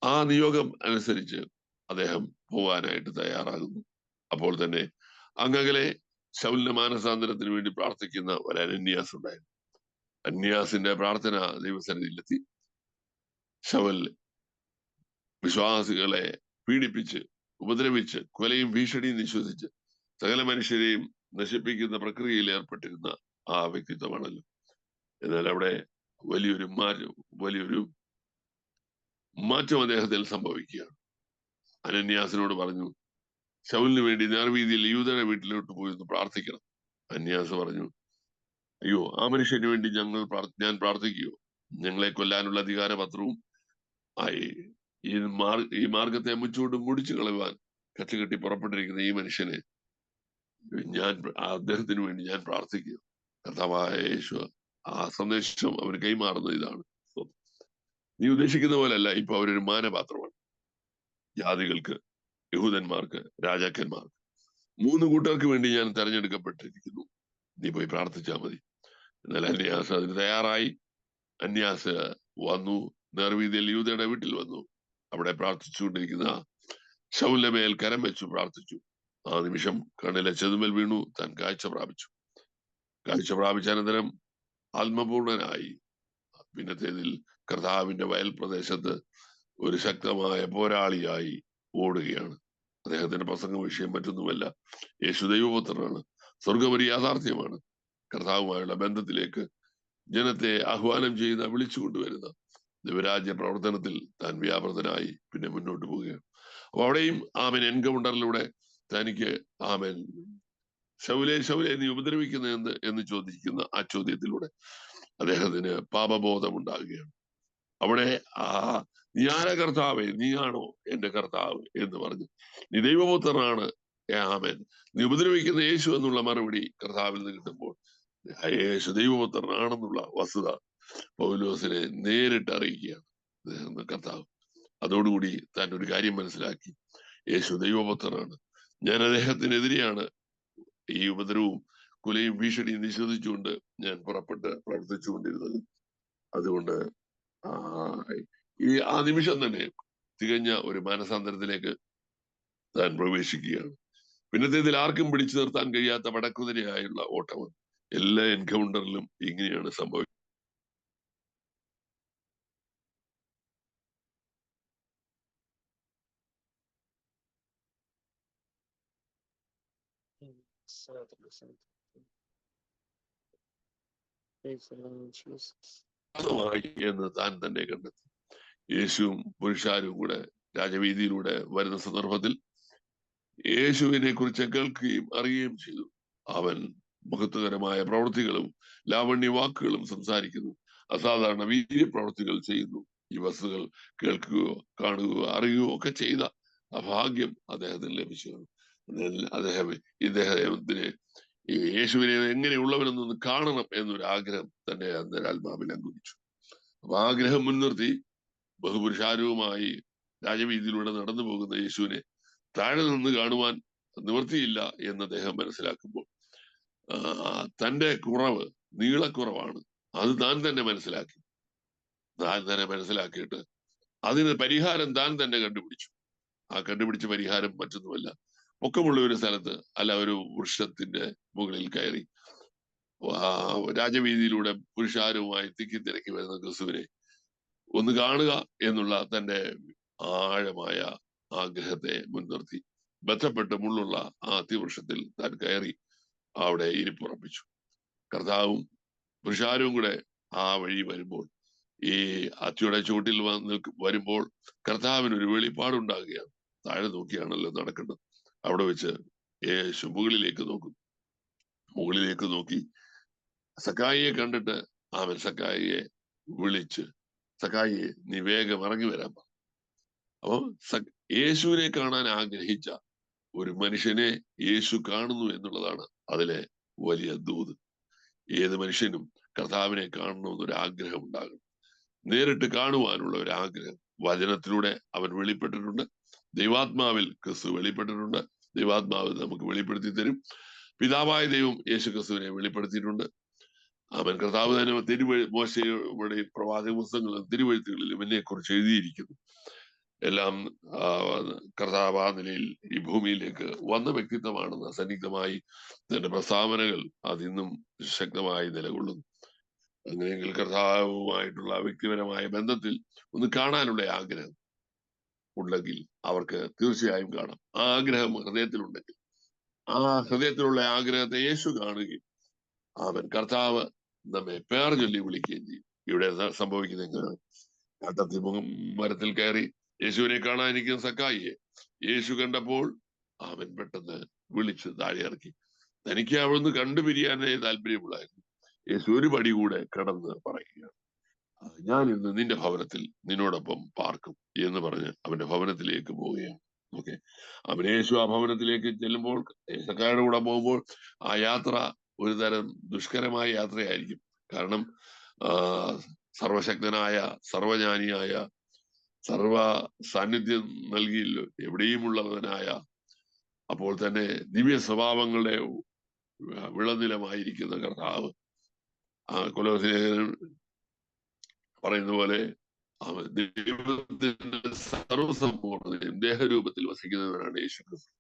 ആ നിയോഗം അനുസരിച്ച് അദ്ദേഹം പോകാനായിട്ട് തയ്യാറാകുന്നു. അപ്പോൾ തന്നെ അങ്ങകലെ ശൗലിന്റെ മാനസാന്തരത്തിന് വേണ്ടി പ്രാർത്ഥിക്കുന്ന ഒരു അനന്യാസ് ഉണ്ടായിരുന്നു. അന്യാസിന്റെ പ്രാർത്ഥന ദൈവസന്നിധിയിലെത്തി. ശൗൽ വിശ്വാസികളെ പീഡിപ്പിച്ച് ഉപദ്രവിച്ച് കൊലയും ഭീഷണിയും നിശ്വസിച്ച് സകല മനുഷ്യരെയും നശിപ്പിക്കുന്ന പ്രക്രിയയിൽ ഏർപ്പെട്ടിരുന്ന ആ വ്യക്തിത്വമാണല്ലോ. എന്നാൽ അവിടെ വലിയൊരു മാറ്റം അദ്ദേഹത്തിൽ സംഭവിക്കുകയാണ്. അനന്യാസിനോട് പറഞ്ഞു, ശൗലിന് വേണ്ടി നേർവീതിയിൽ യൂദയുടെ വീട്ടിലോട്ട് പോയി ഒന്ന് പ്രാർത്ഥിക്കണം. അന്യാസ് പറഞ്ഞു, അയ്യോ, ആ മനുഷ്യന് വേണ്ടി ഞാൻ പ്രാർത്ഥിക്കുകയോ? ഞങ്ങളെ കൊല്ലാനുള്ള അധികാരപത്രവും ഈ മാർഗത്തെ മുച്ചോട്ട് മുടിച്ചു കളയുവാൻ കച്ചുകെട്ടി പുറപ്പെട്ടിരിക്കുന്ന ഈ മനുഷ്യനെ അദ്ദേഹത്തിന് വേണ്ടി ഞാൻ പ്രാർത്ഥിക്കുക. കർത്താവായ യേശു ആ സന്ദേശം അവന് കൈമാറുന്നത് ഇതാണ്, നീ ഉദ്ദേശിക്കുന്ന പോലെയല്ല, ഇപ്പൊ അവരൊരു മാനപാത്രമാണ്. ജാതികൾക്ക്, യഹൂദന്മാർക്ക്, രാജാക്കന്മാർക്ക്, 3 കൂട്ടർക്ക് വേണ്ടി ഞാൻ തെരഞ്ഞെടുക്കപ്പെട്ടിരിക്കുന്നു. നീ പോയി പ്രാർത്ഥിച്ചാൽ മതി. എന്നാൽ അന്യാസ് അതിന് തയ്യാറായി. അന്യാസ് വന്നു, നേർവീതിയിൽ യൂദയുടെ വീട്ടിൽ വന്നു. അവിടെ പ്രാർത്ഥിച്ചുകൊണ്ടിരിക്കുന്ന ശൗലിന്റെ മേൽ കരം വെച്ചു പ്രാർത്ഥിച്ചു. ആ നിമിഷം കണ്ണിലെ ചെതുമ്പൽ വീണു, താൻ കാഴ്ച പ്രാപിച്ചു. കാഴ്ച പ്രാപിച്ച അനന്തരം ആത്മപൂർണനായി പിന്നത്തേതിൽ കർത്താവിന്റെ വയൽ പ്രദേശത്ത് ഒരു ശക്തമായ പോരാളിയായി ഓടുകയാണ്. അദ്ദേഹത്തിന്റെ പ്രസംഗ വിഷയം മറ്റൊന്നുമല്ല, യേശു ദൈവപുത്രനാണ്, സ്വർഗം ഒരു യാഥാർത്ഥ്യമാണ്. കർത്താവുമായുള്ള ബന്ധത്തിലേക്ക് ജനത്തെ ആഹ്വാനം ചെയ്യുന്ന, വിളിച്ചു കൊണ്ടുവരുന്ന ദൈവരാജ്യ പ്രവർത്തനത്തിൽ താൻ വ്യാപൃതനായി പിന്നെ മുന്നോട്ട് പോവുകയാണ്. അപ്പൊ അവിടെയും ആമൻ എൻകൗണ്ടറിലൂടെ തനിക്ക് ആമൻ ശൗലേ ശൗലേ നീ ഉപദ്രവിക്കുന്ന എന്ന് ചോദിക്കുന്ന ആ ചോദ്യത്തിലൂടെ അദ്ദേഹത്തിന് പാപബോധം ഉണ്ടാകുകയാണ്. അവിടെ നീ ആരാ കർത്താവേ? നീയാണോ എന്റെ കർത്താവ് എന്ന് പറഞ്ഞു. നീ ദൈവപുത്രനാണ് ആമൻ, നീ ഉപദ്രവിക്കുന്ന യേശു എന്നുള്ള മറുപടി കർത്താവിൽ നിന്ന് കിട്ടുമ്പോൾ യേശു ദൈവപുത്രനാണെന്നുള്ള വസ്തുത പൗലോസിനെ നേരിട്ട് അറിയിക്കുകയാണ് കർത്താവ്. അതോടുകൂടി താൻ ഒരു കാര്യം മനസ്സിലാക്കി, യേശു ദൈവപുത്രനാണ്. ഞാൻ അദ്ദേഹത്തിനെതിരെയാണ് ഈ ഉപദ്രവവും കൊലയും ഭീഷണിയും നിഷേധിച്ചുകൊണ്ട് ഞാൻ പുറപ്പെട്ട് പ്രവർത്തിച്ചുകൊണ്ടിരുന്നത്. അതുകൊണ്ട് ആ നിമിഷം തന്നെ തികഞ്ഞ ഒരു മാനസാന്തരത്തിലേക്ക് താൻ പ്രവേശിക്കുകയാണ്. പിന്നത്തേതിൽ ആർക്കും പിടിച്ചു നിർത്താൻ കഴിയാത്ത വടക്കുതിരയായുള്ള ഓട്ടമാണ്. എല്ലാ എൻകൗണ്ടറിലും ഇങ്ങനെയാണ് സംഭവിക്കുന്നത്. എന്ന് താൻ തന്നെ കണ്ടെത്തി. യേശുവും പുരുഷാരും കൂടെ രാജവീതിയിലൂടെ വരുന്ന സന്ദർഭത്തിൽ യേശുവിനെ കുറിച്ച് കേൾക്കുകയും അറിയുകയും ചെയ്തു. അവൻ മഹത്വകരമായ പ്രവൃത്തികളും ലാവണ്യ വാക്കുകളും സംസാരിക്കുന്നു, അസാധാരണ വീര്യപ്രവൃത്തികൾ ചെയ്യുന്നു. ഈ വസ്തുക്കൾ കേൾക്കുകയോ കാണുകയോ അറിയുകയോ ഒക്കെ ചെയ്ത ഭാഗ്യം അദ്ദേഹത്തിന് ലഭിച്ചു. ഇദ്ദേഹത്തിന് യേശുവിനെ എങ്ങനെയുള്ളവനെന്നൊന്ന് കാണണം എന്നൊരു ആഗ്രഹം തന്നെ ആത്മാവിൽ അങ്കുരിച്ചു. അപ്പൊ ആഗ്രഹം മുൻനിർത്തി ബഹുപുരുഷാരവുമായി രാജവീതിയിലൂടെ നടന്നു പോകുന്ന യേശുവിനെ താഴെ നിന്ന് കാണുവാൻ നിവൃത്തിയില്ല എന്ന് അദ്ദേഹം മനസ്സിലാക്കുമ്പോൾ തന്റെ കുറവ് നീളക്കുറവാണ്, അത് താൻ തന്നെ മനസ്സിലാക്കിയിട്ട് അതിന് പരിഹാരം താൻ തന്നെ കണ്ടുപിടിച്ചു. ആ കണ്ടുപിടിച്ച പരിഹാരം മറ്റൊന്നുമല്ല, പൊക്കമുള്ള ഒരു സ്ഥലത്ത് അല്ല ഒരു വൃക്ഷത്തിന്റെ മുകളിൽ കയറി രാജവീതിയിലൂടെ പുരുഷാരവുമായി തിക്കി വരുന്ന ക്രിസ്തുവിനെ ഒന്ന് കാണുക എന്നുള്ള തന്റെ ആഴമായ ആഗ്രഹത്തെ മുൻനിർത്തി ബന്ധപ്പെട്ട് മുള്ളുള്ള ആ അതിവൃക്ഷത്തിൽ താൻ കയറി അവിടെ ഇരിപ്പുറപ്പിച്ചു. കർത്താവും പുരുഷാരവും കൂടെ ആ വഴി വരുമ്പോൾ, ഈ അത്തിയുടെ ചുവട്ടിൽ വരുമ്പോൾ കർത്താവിനൊരു വെളിപ്പാടുണ്ടാകുകയാണ്. താഴെ നോക്കിയാണല്ലോ നടക്കേണ്ടത്. അവിടെ വെച്ച് യേശു മുകളിലേക്ക് നോക്കുന്നു. മുകളിലേക്ക് നോക്കി സക്കായിയെ കണ്ടിട്ട് അവൻ സക്കായിയെ വിളിച്ച്, സക്കായിയെ നീ വേഗം ഇറങ്ങി വരാൻ പറഞ്ഞു. അപ്പൊ യേശുവിനെ കാണാൻ ആഗ്രഹിച്ച ഒരു മനുഷ്യനെ യേശു കാണുന്നു എന്നുള്ളതാണ് അതിലെ വലിയ ദൂത്. ഏത് മനുഷ്യനും കർത്താവിനെ കാണണമെന്നൊരു ആഗ്രഹം ഉണ്ടാകണം. നേരിട്ട് കാണുവാനുള്ള ഒരു ആഗ്രഹം വചനത്തിലൂടെ അവൻ വെളിപ്പെട്ടിട്ടുണ്ട്. ദൈവാത്മാവിൽ ക്രിസ്തു വെളിപ്പെട്ടിട്ടുണ്ട്. ദൈവാത്മാവ് നമുക്ക് വെളിപ്പെടുത്തി തരും. പിതാവായ ദൈവം യേശു ക്രിസ്തുവിനെ വെളിപ്പെടുത്തിയിട്ടുണ്ട്. അവൻ കർത്താവ് തന്നെ മോശയുടെ പ്രവാചക പുസ്തകങ്ങളിലും തിരുവഴുത്തുകളിലും എന്നെ കുറിച്ച് എഴുതിയിരിക്കുന്നു. എല്ലാം കർത്താവ് ആ നിലയിൽ ഈ ഭൂമിയിലേക്ക് വന്ന വ്യക്തിത്വമാണെന്ന് സന്നിഗ്ധമായി തന്റെ പ്രസ്താവനകൾ അതിന്നും ശക്തമായി നിലകൊള്ളുന്നു. അങ്ങനെയെങ്കിൽ കർത്താവുമായിട്ടുള്ള വ്യക്തിപരമായ ബന്ധത്തിൽ ഒന്ന് കാണാനുള്ള ആഗ്രഹം ഉണ്ടെങ്കിൽ അവർക്ക് തീർച്ചയായും കാണാം. ആ ആഗ്രഹം ഹൃദയത്തിലുണ്ടെങ്കിൽ ആ ഹൃദയത്തിലുള്ള ആഗ്രഹത്തെ യേശു കാണുകയും അവൻ കർത്താവ് നമ്മെ പേർ ചൊല്ലി വിളിക്കുകയും ചെയ്യും. ഇവിടെ സംഭവിക്കുന്ന എങ്ങനെയാണ്? കാട്ടത്തി മരത്തിൽ കയറി യേശുവിനെ കാണാനിരിക്കുന്ന സക്കായിയെ യേശു കണ്ടപ്പോൾ അവൻ പെട്ടെന്ന് വിളിച്ച് താഴെ ഇറക്കി. തനിക്ക് അവിടുന്ന് കണ്ടുപിരിയാനേ താല്പര്യമുള്ളായിരുന്നു. യേശു ഒരു പടി കൂടെ കടന്ന് പറയുകയാണ്, ഞാൻ ഇന്ന് നിന്റെ ഭവനത്തിൽ നിന്നോടൊപ്പം പാർക്കും എന്ന് പറഞ്ഞ് അവന്റെ ഭവനത്തിലേക്ക് പോവുകയാണ്. ഓക്കെ, അവൻ യേശു ആ ഭവനത്തിലേക്ക് ചെല്ലുമ്പോൾ, സക്കായുടെ കൂടെ പോകുമ്പോൾ ആ യാത്ര ഒരു തരം ദുഷ്കരമായ യാത്രയായിരിക്കും. കാരണം സർവശക്തനായ, സർവജ്ഞാനിയായ, സർവ സാന്നിധ്യം നൽകിയില്ലോ എവിടെയുമുള്ളവനായ, അപ്പോൾ തന്നെ ദിവ്യ സ്വഭാവങ്ങളുടെ വിളനിലമായിരിക്കുന്ന കർത്താവ്, ആ കൊലോസ്യൻ പറയുന്ന പോലെ ദൈവത്തിന്റെ സർവസമ്പൂർണ്ണതയും ദേഹരൂപത്തിൽ വസിക്കുന്നവനാണ് യേശു ക്രിസ്തു.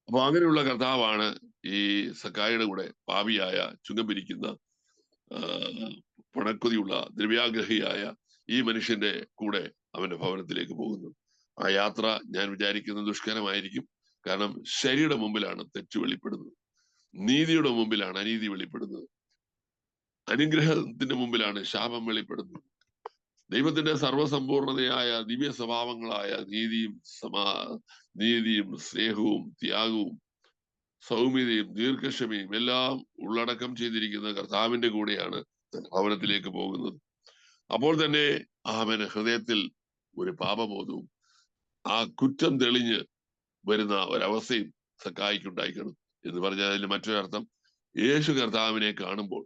അപ്പൊ അങ്ങനെയുള്ള കർത്താവാണ് ഈ സക്കായിയുടെ കൂടെ പാപിയായ, ചുങ്കം പിരിക്കുന്ന, പണക്കൊതിയുള്ള, ദ്രവ്യാഗ്രഹിയായ ഈ മനുഷ്യന്റെ കൂടെ അവന്റെ ഭവനത്തിലേക്ക് പോകുന്നു. ആ യാത്ര ഞാൻ വിചാരിക്കുന്നത് ദുഷ്കരമായിരിക്കും. കാരണം ശരിയുടെ മുമ്പിലാണ് തെറ്റ് വെളിപ്പെടുന്നത്, നീതിയുടെ മുമ്പിലാണ് അനീതി വെളിപ്പെടുന്നത്, അനുഗ്രഹത്തിന്റെ മുമ്പിലാണ് ശാപം വെളിപ്പെടുന്നത്. ദൈവത്തിന്റെ സർവസമ്പൂർണതയായ ദിവ്യ സ്വഭാവങ്ങളായ നീതിയും സ്നേഹവും ത്യാഗവും സൗമ്യതയും ദീർഘക്ഷമയും എല്ലാം ഉള്ളടക്കം ചെയ്തിരിക്കുന്ന കർത്താവിന്റെ കൂടെയാണ് ഭവനത്തിലേക്ക് പോകുന്നത്. അപ്പോൾ തന്നെ അവന് ഹൃദയത്തിൽ ഒരു പാപബോധവും ആ കുറ്റം തെളിഞ്ഞ് വരുന്ന ഒരവസ്ഥയും സക്കായിക്കുണ്ടായിക്കണം. എന്ന് പറഞ്ഞാൽ അതിന് മറ്റൊരർത്ഥം, യേശു കർത്താവിനെ കാണുമ്പോൾ,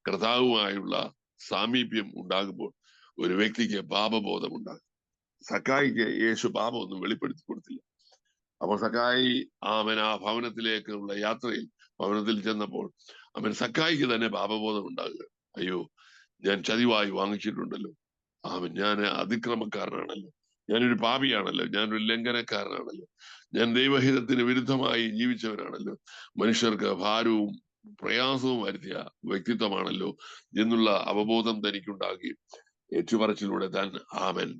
കർത്താവുമായുള്ള സാമീപ്യം ഉണ്ടാകുമ്പോൾ ഒരു വ്യക്തിക്ക് പാപബോധം ഉണ്ടാകും. സക്കായിക്ക് യേശു പാപമൊന്നും വെളിപ്പെടുത്തി കൊടുത്തില്ല. അപ്പോൾ സക്കായി അവൻ ആ ഭവനത്തിലേക്കുള്ള യാത്രയിൽ ഭവനത്തിൽ ചെന്നപ്പോൾ അവൻ സക്കായിക്ക് തന്നെ പാപബോധം ഉണ്ടാകുക. അയ്യോ, ഞാൻ ചതിവായി വാങ്ങിച്ചിട്ടുണ്ടല്ലോ, ഞാൻ അതിക്രമക്കാരനാണല്ലോ, ഞാനൊരു പാപിയാണല്ലോ, ഞാനൊരു ലംഘനക്കാരനാണല്ലോ, ഞാൻ ദൈവഹിതത്തിന് വിരുദ്ധമായി ജീവിച്ചവനാണല്ലോ, മനുഷ്യർക്ക് ഭാരവും പ്രയാസവും വരുത്തിയ വ്യക്തിത്വമാണല്ലോ എന്നുള്ള അവബോധം തനിക്കുണ്ടാകുകയും ഏറ്റുപറച്ചിലൂടെ താൻ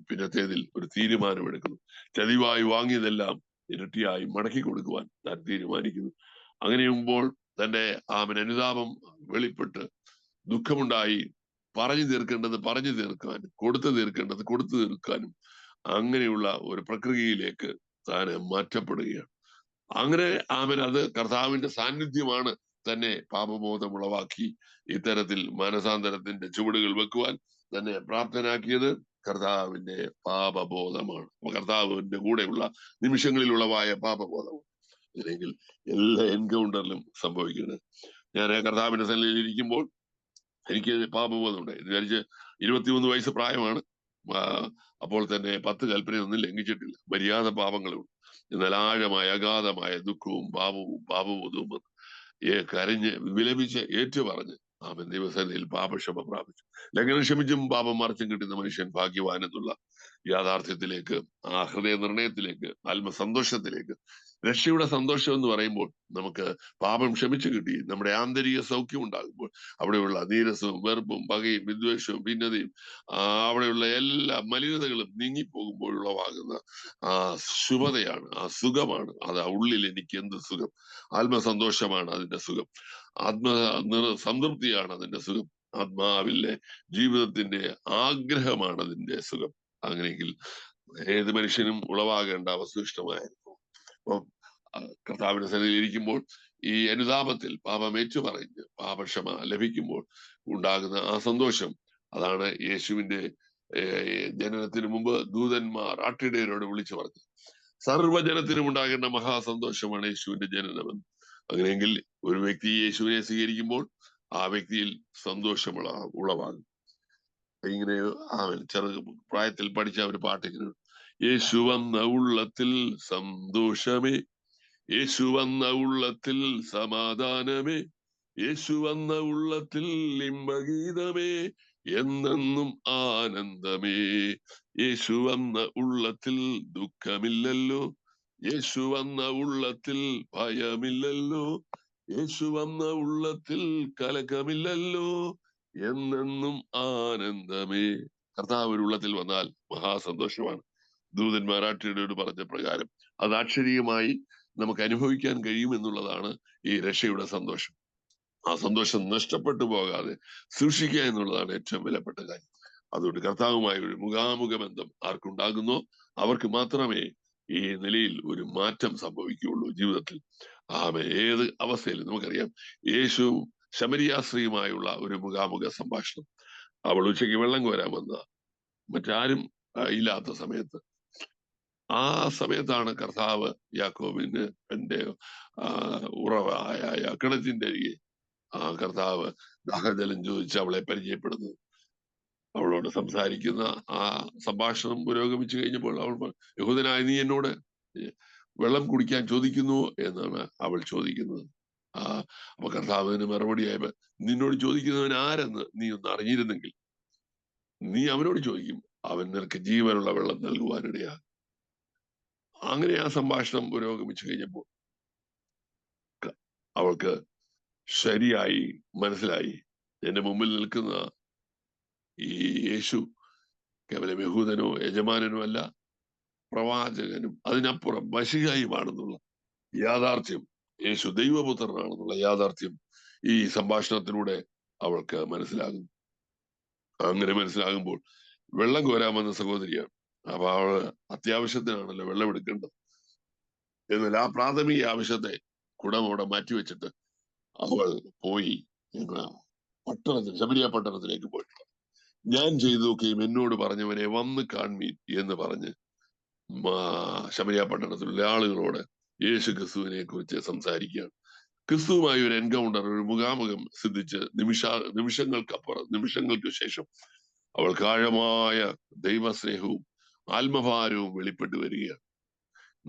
പിന്നത്തേതിൽ ഒരു തീരുമാനമെടുക്കുന്നു. ചതിവായി വാങ്ങിയതെല്ലാം ഇരട്ടിയായി മടക്കി കൊടുക്കുവാൻ താൻ തീരുമാനിക്കുന്നു. അങ്ങനെയുമ്പോൾ തന്റെ അനുതാപം വെളിപ്പെട്ട് ദുഃഖമുണ്ടായി പറഞ്ഞു തീർക്കേണ്ടത് പറഞ്ഞു തീർക്കാനും കൊടുത്തു തീർക്കേണ്ടത് കൊടുത്തു തീർക്കാനും അങ്ങനെയുള്ള ഒരു പ്രക്രിയയിലേക്ക് താൻ മാറ്റപ്പെടുകയാണ്. അങ്ങനെ അത് കർത്താവിന്റെ സാന്നിധ്യമാണ് തന്നെ പാപബോധം ഉളവാക്കി ഇത്തരത്തിൽ മാനസാന്തരത്തിന്റെ ചുവടുകൾ വെക്കുവാൻ തന്നെ പ്രാപ്തനാക്കിയത്. കർത്താവിന്റെ പാപബോധമാണ്, കർത്താവിന്റെ കൂടെയുള്ള നിമിഷങ്ങളിൽ ഉളവായ പാപബോധമാണ്. അല്ലെങ്കിൽ എല്ലാ എൻകൗണ്ടറിലും സംഭവിക്കുന്നത്. ഞാൻ കർത്താവിന്റെ സന്നിധിയിൽ ഇരിക്കുമ്പോൾ എനിക്ക് പാപബോധമുണ്ട്. ഇത് വിചാരിച്ച് 23 വയസ്സ് പ്രായമാണ്. അപ്പോൾ തന്നെ 10 കൽപ്പനയൊന്നും ലംഘിച്ചിട്ടില്ല. മര്യാദ പാപങ്ങളുണ്ട്. എന്നാൽ ആഴമായ അഗാധമായ ദുഃഖവും പാപബോധവും കരഞ്ഞ് വിലപിച്ച് ഏറ്റുപറഞ്ഞ് ദൈവസന്നിധിയിൽ പാപക്ഷമ പ്രാപിച്ചു. ലംഘനം ക്ഷമിച്ചും പാപം മറച്ചും കിട്ടുന്ന മനുഷ്യൻ ഭാഗ്യവാൻ എന്നുള്ള യാഥാർത്ഥ്യത്തിലേക്ക്, ആ ഹൃദയ നിർണയത്തിലേക്ക്, ആത്മസന്തോഷത്തിലേക്ക്, രക്ഷയുടെ സന്തോഷം എന്ന് പറയുമ്പോൾ നമുക്ക് പാപം ക്ഷമിച്ചു കിട്ടി നമ്മുടെ ആന്തരിക സൗഖ്യം ഉണ്ടാകുമ്പോൾ അവിടെയുള്ള നീരസവും വെറുപ്പും പകയും വിദ്വേഷവും ഭിന്നതയും അവിടെയുള്ള എല്ലാ മലിനതകളും നീങ്ങിപ്പോകുമ്പോഴുള്ളവാകുന്ന ആ ശുഭതയാണ്, ആ സുഖമാണ്. അത് ഉള്ളിൽ എനിക്ക് എന്ത് സുഖം! ആത്മസന്തോഷമാണ് അതിന്റെ സുഖം, സംതൃപ്തിയാണ് അതിന്റെ സുഖം, ആത്മാവിലെ ജീവിതത്തിന്റെ ആഗ്രഹമാണ് അതിന്റെ സുഖം. അങ്ങനെയെങ്കിൽ ഏത് മനുഷ്യനും ഉളവാകേണ്ട അവശിഷ്ടമായിരുന്നു. അപ്പം കർത്താവിന്റെ സന്നിധിയിൽ ഇരിക്കുമ്പോൾ ഈ അനുതാപത്തിൽ പാപം ഏറ്റുപറഞ്ഞ് പാപക്ഷമ ലഭിക്കുമ്പോൾ ഉണ്ടാകുന്ന ആ സന്തോഷം, അതാണ് യേശുവിന്റെ ജനനത്തിന് മുമ്പ് ദൂതന്മാർ ആട്ടിടയരോട് വിളിച്ചു പറഞ്ഞത്. സർവ്വജനത്തിനും ഉണ്ടാകേണ്ട മഹാസന്തോഷമാണ് യേശുവിന്റെ ജനനമെന്ന്. അങ്ങനെയെങ്കിൽ ഒരു വ്യക്തി യേശുവിനെ സ്വീകരിക്കുമ്പോൾ ആ വ്യക്തിയിൽ സന്തോഷം ഉളവാകും. ഇങ്ങനെ ചെറു പ്രായത്തിൽ പഠിച്ച ഒരു പാട്ടിങ്ങനെ, യേശു വന്ന ഉള്ളത്തിൽ സന്തോഷമേ, യേശു വന്ന ഉള്ളത്തിൽ സമാധാനമേ, യേശു വന്ന ഉള്ളത്തിൽ ഇമ്പഗീതമേ, എന്നെന്നും ആനന്ദമേ. യേശു വന്ന ഉള്ളത്തിൽ ദുഃഖമില്ലല്ലോ, യേശു വന്ന ഉള്ളത്തിൽ ഭയമില്ലല്ലോ, യേശു വന്ന ഉള്ളത്തിൽ കലക്കമില്ലല്ലോ, എന്നെന്നും ആനന്ദമേ. കർത്താവ് ഒരു ഉള്ളത്തിൽ വന്നാൽ മഹാസന്തോഷമാണ്. ദൂതന്മാർ ആട്ടിടയോട് പറഞ്ഞ പ്രകാരം അത് അക്ഷരീയമായി നമുക്ക് അനുഭവിക്കാൻ കഴിയുമെന്നുള്ളതാണ് ഈ രക്ഷയുടെ സന്തോഷം. ആ സന്തോഷം നഷ്ടപ്പെട്ടു പോകാതെ സൂക്ഷിക്കുക എന്നുള്ളതാണ് ഏറ്റവും വിലപ്പെട്ട കാര്യം. അതുകൊണ്ട് കർത്താവുമായ ഒരു മുഖാമുഖ ബന്ധം ആർക്കുണ്ടാകുന്നോ അവർക്ക് മാത്രമേ ഈ നിലയിൽ ഒരു മാറ്റം സംഭവിക്കുകയുള്ളൂ ജീവിതത്തിൽ. ഏത് അവസ്ഥയിലും നമുക്കറിയാം, യേശു ശമരിയാശ്രീയുമായുള്ള ഒരു മുഖാമുഖ സംഭാഷണം. അവൾ ഉച്ചയ്ക്ക് വെള്ളം കോരാൻ വന്ന മറ്റാരും ഇല്ലാത്ത സമയത്ത്, ആ സമയത്താണ് കർത്താവ് യാക്കോബിന് തന്റെ ഉറവായ കിണറ്റിന്റെ അരികെ കർത്താവ് ദാഹജലം ചോദിച്ച് അവളെ പരിചയപ്പെടുന്നത്. അവളോട് സംസാരിക്കുന്ന ആ സംഭാഷണം പുരോഗമിച്ചു കഴിഞ്ഞപ്പോൾ അവൾ, യഹൂദനായ നീ എന്നോട് വെള്ളം കുടിക്കാൻ ചോദിക്കുന്നു എന്നാണ് അവൾ ചോദിക്കുന്നത്. അപ്പൊ കർത്താവിന് മറുപടിയായപ്പോ, നിന്നോട് ചോദിക്കുന്നവൻ ആരെന്ന് നീ ഒന്ന് അറിഞ്ഞിരുന്നെങ്കിൽ നീ അവനോട് ചോദിക്കും, അവൻ നിനക്ക് ജീവനുള്ള വെള്ളം നൽകുവാനിടയാ. അങ്ങനെ ആ സംഭാഷണം പുരോഗമിച്ചു കഴിഞ്ഞപ്പോൾ അവൾക്ക് ശരിയായി മനസ്സിലായി, എന്റെ മുമ്പിൽ നിൽക്കുന്ന ഈ യേശു കേവലം യഹൂദനോ യജമാനനോ അല്ല, പ്രവാചകനും അതിനപ്പുറം മശിഹായുമാണെന്നുള്ള യാഥാർത്ഥ്യം, യേശു ദൈവപുത്രനാണെന്നുള്ള യാഥാർത്ഥ്യം ഈ സംഭാഷണത്തിലൂടെ അവൾക്ക് മനസ്സിലാകും. അങ്ങനെ മനസ്സിലാകുമ്പോൾ വെള്ളം കോരാമെന്ന സഹോദരിയാണ്. അപ്പൊ അവള് അത്യാവശ്യത്തിനാണല്ലോ വെള്ളം എടുക്കേണ്ടത്. എന്നാൽ ആ പ്രാഥമിക ആവശ്യത്തെ കുടം അവിടെ മാറ്റിവെച്ചിട്ട് അവൾ പോയി പട്ടണത്തിൽ, ശമരിയ പട്ടണത്തിലേക്ക് പോയി, ഞാൻ ചെയ്തതൊക്കെയും എന്നോട് പറഞ്ഞവനെ വന്ന് കാൺമീൻ എന്ന് പറഞ്ഞ് ശമരിയ പട്ടണത്തിലുള്ള ആളുകളോട് യേശു ക്രിസ്തുവിനെ കുറിച്ച് സംസാരിക്കുകയാണ്. ക്രിസ്തുവുമായി ഒരു എൻകൗണ്ടർ, ഒരു മുഖാമുഖം സിദ്ധിച്ച് നിമിഷങ്ങൾക്ക് ശേഷം അവൾക്ക് ആഴമായ ദൈവസ്നേഹവും ആത്മഭാരവും വെളിപ്പെട്ടു വരികയാണ്.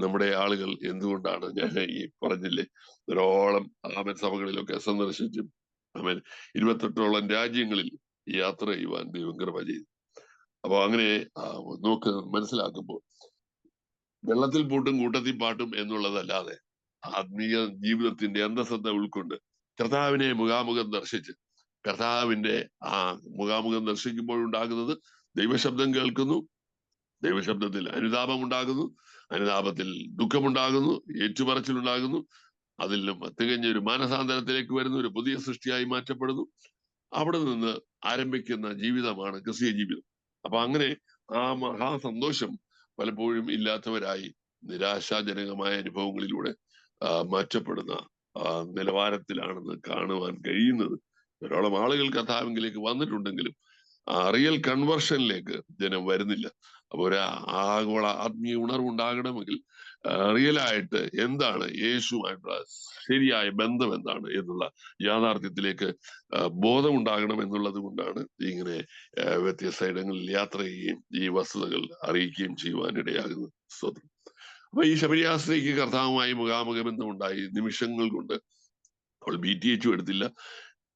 നമ്മുടെ ആളുകൾ എന്തുകൊണ്ടാണ്, ഞാൻ ഈ പറഞ്ഞില്ലേ, ധാരാളം ആമൻ സഭകളിലൊക്കെ സന്ദർശിച്ചും ആമൻ 28ഓളം രാജ്യങ്ങളിൽ യാത്ര ചെയ്യുവാൻ ദൈവം കൃപ ചെയ്തു. അപ്പൊ അങ്ങനെ മനസ്സിലാക്കുമ്പോൾ വെള്ളത്തിൽ പൂട്ടും കൂട്ടത്തിൽ പാട്ടും എന്നുള്ളതല്ലാതെ ആത്മീയ ജീവിതത്തിന്റെ അന്തസത്ത ഉൾക്കൊണ്ട് കർത്താവിനെ മുഖാമുഖം ദർശിച്ച്, കർത്താവിന്റെ ആ മുഖാമുഖം ദർശിക്കുമ്പോൾ ഉണ്ടാകുന്നത് ദൈവശബ്ദം കേൾക്കുന്നു, ദൈവശബ്ദത്തിൽ അനുതാപം ഉണ്ടാകുന്നു, അനുതാപത്തിൽ ദുഃഖമുണ്ടാകുന്നു, ഏറ്റുപറച്ചിലുണ്ടാകുന്നു, അതിൽ നിന്നും തികഞ്ഞ ഒരു മാനസാന്തരത്തിലേക്ക് വരുന്നു, ഒരു പുതിയ സൃഷ്ടിയായി മാറ്റപ്പെടുന്നു. അവിടെ നിന്ന് ആരംഭിക്കുന്ന ജീവിതമാണ് ക്രിസ്തീയ ജീവിതം. അപ്പൊ അങ്ങനെ ആ മഹാസന്തോഷം പലപ്പോഴും ഇല്ലാത്തവരായി നിരാശാജനകമായ അനുഭവങ്ങളിലൂടെ മാറ്റപ്പെടുന്ന നിലവാരത്തിലാണെന്ന് കാണുവാൻ കഴിയുന്നത്. ധാരാളം ആളുകൾ കർത്താവിലേക്ക് വന്നിട്ടുണ്ടെങ്കിലും റിയൽ കൺവേർഷനിലേക്ക് ജനം വരുന്നില്ല. അപ്പൊ ഒരു ആഗോള ആത്മീയ ഉണർവുണ്ടാകണമെങ്കിൽ റിയലായിട്ട് എന്താണ് യേശുവായിട്ടുള്ള ശരിയായ ബന്ധം എന്താണ് എന്നുള്ള യാഥാർത്ഥ്യത്തിലേക്ക് ബോധമുണ്ടാകണം എന്നുള്ളത് കൊണ്ടാണ് ഇങ്ങനെ വ്യത്യസ്ത ഇടങ്ങളിൽ യാത്ര ചെയ്യുകയും ഈ വസ്തുതകൾ അറിയിക്കുകയും ചെയ്യുവാനിടയാകുന്നത്. സ്വന്തം അപ്പൊ ഈ ശബരിയാസ്ത്രീക്ക് കർത്താവുമായി മുഖാമുഖ ബന്ധം ഉണ്ടായി നിമിഷങ്ങൾ കൊണ്ട്. അവൾ BTH എടുത്തില്ല,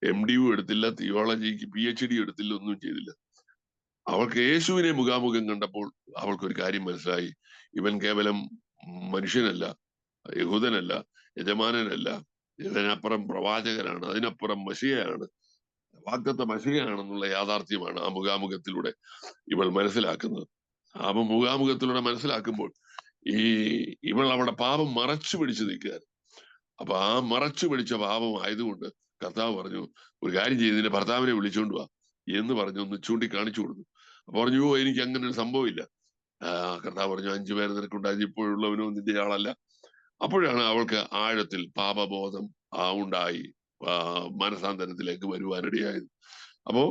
MDU എടുത്തില്ല, തിയോളജിക്ക് PhD എടുത്തില്ല, ഒന്നും ചെയ്തില്ല. അവൾക്ക് യേശുവിനെ മുഖാമുഖം കണ്ടപ്പോൾ അവൾക്കൊരു കാര്യം മനസ്സിലായി, ഇവൻ കേവലം മനുഷ്യനല്ല, യഹൂദനല്ല, യജമാനനല്ല, ഇതിനപ്പുറം പ്രവാചകനാണ്, അതിനപ്പുറം മശിഹയാണ്, വാഗ്ദത്ത മശിഹയാണെന്നുള്ള യാഥാർത്ഥ്യമാണ് ആ മുഖാമുഖത്തിലൂടെ ഇവൾ മനസ്സിലാക്കുന്നത്. അപ്പൊ മുഖാമുഖത്തിലൂടെ മനസ്സിലാക്കുമ്പോൾ ഇവൾ അവിടെ പാപം മറച്ചു പിടിച്ചു നിൽക്കുകയാണ്. അപ്പൊ ആ മറച്ചു പിടിച്ച പാപം ആയതുകൊണ്ട് കർത്താവ് പറഞ്ഞു, ഒരു കാര്യം ചെയ്ത് നിന്റെ ഭർത്താവിനെ വിളിച്ചോണ്ട് വാ എന്ന് പറഞ്ഞു ഒന്ന് ചൂണ്ടിക്കാണിച്ചു കൊടുത്തു. അപ്പൊ പറഞ്ഞു, എനിക്ക് അങ്ങനെ ഒരു സംഭവമില്ല. കർത്താവ് പറഞ്ഞു, 5 പേര് നിനക്കുണ്ടായി, ഇപ്പോഴുള്ളവനോ നിന്റെ ആളല്ല. അപ്പോഴാണ് അവൾക്ക് ആഴത്തിൽ പാപബോധം ഉണ്ടായി മനസാന്തരത്തിലേക്ക് വരുവാനിടയായത്. അപ്പോ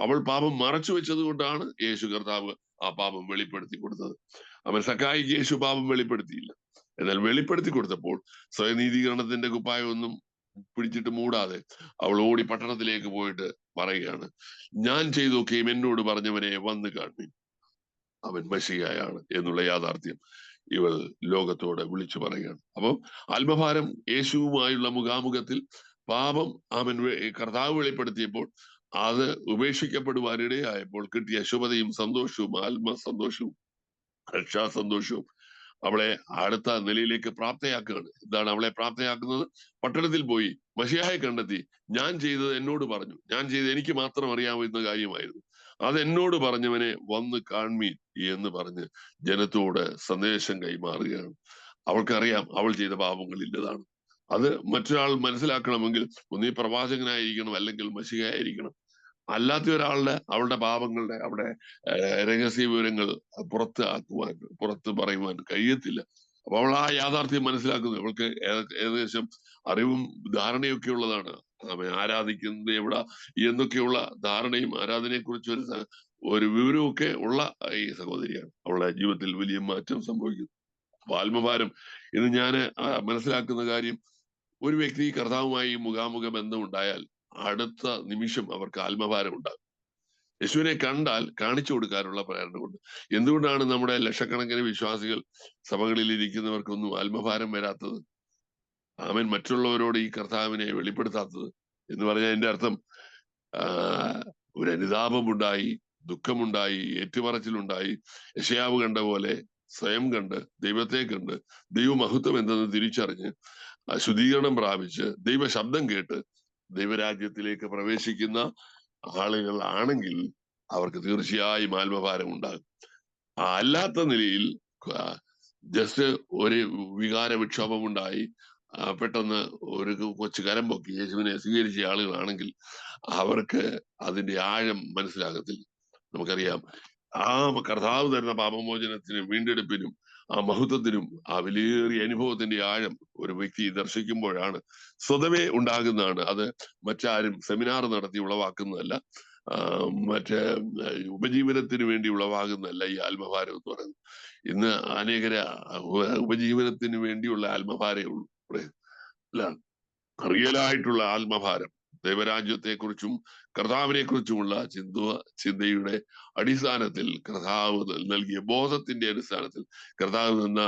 അവൾ പാപം മറച്ചു വെച്ചത് കൊണ്ടാണ് യേശു കർത്താവ് ആ പാപം വെളിപ്പെടുത്തി കൊടുത്തത്. അവൻ സക്കായിക്ക് യേശു പാപം വെളിപ്പെടുത്തിയില്ല. എന്നാൽ വെളിപ്പെടുത്തി കൊടുത്തപ്പോൾ സ്വയനീതീകരണത്തിന്റെ കുപ്പായമൊന്നും പിടിച്ചിട്ട് മൂടാതെ അവൾ ഓടി പട്ടണത്തിലേക്ക് പോയിട്ട് പറയുകയാണ്, ഞാൻ ചെയ്തൊക്കെയും എന്നോട് പറഞ്ഞവനെ വന്ന് കാണുവിൻ, അവൻ മെസ്സിഹയാണ് എന്നുള്ള യാഥാർത്ഥ്യം ഇവൾ ലോകത്തോടെ വിളിച്ചു പറയുകയാണ്. അപ്പം ആത്മഭാരം യേശുവുമായുള്ള മുഖാമുഖത്തിൽ പാപം അവൻ കർത്താവ് വെളിപ്പെടുത്തിയപ്പോൾ അത് ഉപേക്ഷിക്കപ്പെടുവാനിടയായപ്പോൾ കിട്ടിയ ശുഭതയും സന്തോഷവും ആത്മസന്തോഷവും രക്ഷാസന്തോഷവും അവളെ അടുത്ത നിലയിലേക്ക് പ്രാപ്തയാക്കുകയാണ്. എന്താണ് അവളെ പ്രാപ്തയാക്കുന്നത്? പട്ടണത്തിൽ പോയി മശിഹായെ കണ്ടെത്തി. ഞാൻ ചെയ്തത് എന്നോട് പറഞ്ഞു, ഞാൻ ചെയ്തത് എനിക്ക് മാത്രം അറിയാവുന്ന കാര്യമായിരുന്നു, അത് എന്നോട് പറഞ്ഞവനെ വന്ന് കാൺമീൻ എന്ന് പറഞ്ഞ് ജനത്തോട് സന്ദേശം കൈമാറുകയാണ്. അവൾക്കറിയാം അവൾ ചെയ്ത പാപങ്ങൾ ഇല്ലതാണ്. അത് മറ്റൊരാൾ മനസ്സിലാക്കണമെങ്കിൽ ഒന്നീ പ്രവാചകനായിരിക്കണം, അല്ലെങ്കിൽ മശിഹയായിരിക്കണം. അല്ലാത്ത ഒരാളുടെ അവളുടെ പാപങ്ങളുടെ അവിടെ രഹസ്യ വിവരങ്ങൾ പുറത്ത് പറയുവാൻ കഴിയത്തില്ല. അപ്പൊ അവൾ ആ യാഥാർത്ഥ്യം മനസ്സിലാക്കുന്നു. അവൾക്ക് ഏകദേശം അറിവും ധാരണയൊക്കെ ഉള്ളതാണ്. അവൻ ആരാധിക്കുന്നത് എവിടെ എന്നൊക്കെയുള്ള ധാരണയും ആരാധനയെ കുറിച്ച് ഒരു വിവരമൊക്കെ ഉള്ള ഈ സഹോദരിയാണ്. അവളുടെ ജീവിതത്തിൽ വലിയ മാറ്റം സംഭവിക്കുന്നു. അപ്പൊ ആത്മഭാരം എന്ന് ഞാൻ മനസ്സിലാക്കുന്ന കാര്യം, ഒരു വ്യക്തി കർത്താവുമായി മുഖാമുഖ ബന്ധം ഉണ്ടായാൽ അടുത്ത നിമിഷം അവർക്ക് ആത്മഭാരം ഉണ്ടാകും. യേശുവിനെ കണ്ടാൽ കാണിച്ചു കൊടുക്കാനുള്ള പ്രേരണ കൊണ്ട്. എന്തുകൊണ്ടാണ് നമ്മുടെ ലക്ഷക്കണക്കിന് വിശ്വാസികൾ സഭകളിൽ ഇരിക്കുന്നവർക്കൊന്നും ആത്മഭാരം വരാത്തത്? അവൻ മറ്റുള്ളവരോട് ഈ കർത്താവിനെ വെളിപ്പെടുത്താത്തത് എന്ന് പറഞ്ഞാൽ എന്റെ അർത്ഥം ഒരു അനുതാപമുണ്ടായി, ദുഃഖമുണ്ടായി, ഏറ്റുപറച്ചിലുണ്ടായി, യെശയ്യാവ് കണ്ട പോലെ സ്വയം കണ്ട്, ദൈവത്തെ കണ്ട്, ദൈവമഹത്വം എന്തെന്ന് തിരിച്ചറിഞ്ഞ് ശുദ്ധീകരണം പ്രാപിച്ച് ദൈവ ശബ്ദം കേട്ട് ദൈവരാജ്യത്തിലേക്ക് പ്രവേശിക്കുന്ന ആളുകൾ ആണെങ്കിൽ അവർക്ക് തീർച്ചയായും ആത്മഭാരം ഉണ്ടാകും. അല്ലാത്ത നിലയിൽ ജസ്റ്റ് ഒരു വികാര വിക്ഷോഭം ഉണ്ടായി പെട്ടെന്ന് ഒരു കൊച്ചു കരം പൊക്കി യേശുവിനെ സ്വീകരിച്ച ആളുകളാണെങ്കിൽ അവർക്ക് അതിന്റെ ആഴം മനസ്സിലാകത്തില്ല. നമുക്കറിയാം, ആ കർത്താവ് തരുന്ന പാപമോചനത്തിനും വീണ്ടെടുപ്പിനും ആ മഹത്വത്തിനും ആ വിലയേറിയ അനുഭവത്തിന്റെ ആഴം ഒരു വ്യക്തി ദർശിക്കുമ്പോഴാണ് സ്വതവേ ഉണ്ടാകുന്നതാണ്. അത് മറ്റാരും സെമിനാർ നടത്തി ഉളവാക്കുന്നതല്ല, മറ്റേ ഉപജീവനത്തിന് വേണ്ടി ഉളവാകുന്നതല്ല ഈ ആത്മഭാരം എന്ന് പറയുന്നത്. ഇന്ന് അനേകര ഉപജീവനത്തിന് വേണ്ടിയുള്ള ആത്മഭാരേ ഉള്ളൂ അല്ല, റിയലായിട്ടുള്ള ആത്മഭാരം ദൈവരാജ്യത്തെ കുറിച്ചും കർത്താവിനെ കുറിച്ചുമുള്ള ചിന്തയുടെ അടിസ്ഥാനത്തിൽ, കർത്താവ് നൽകിയ ബോധത്തിന്റെ അടിസ്ഥാനത്തിൽ, കർത്താവ് നിന്ന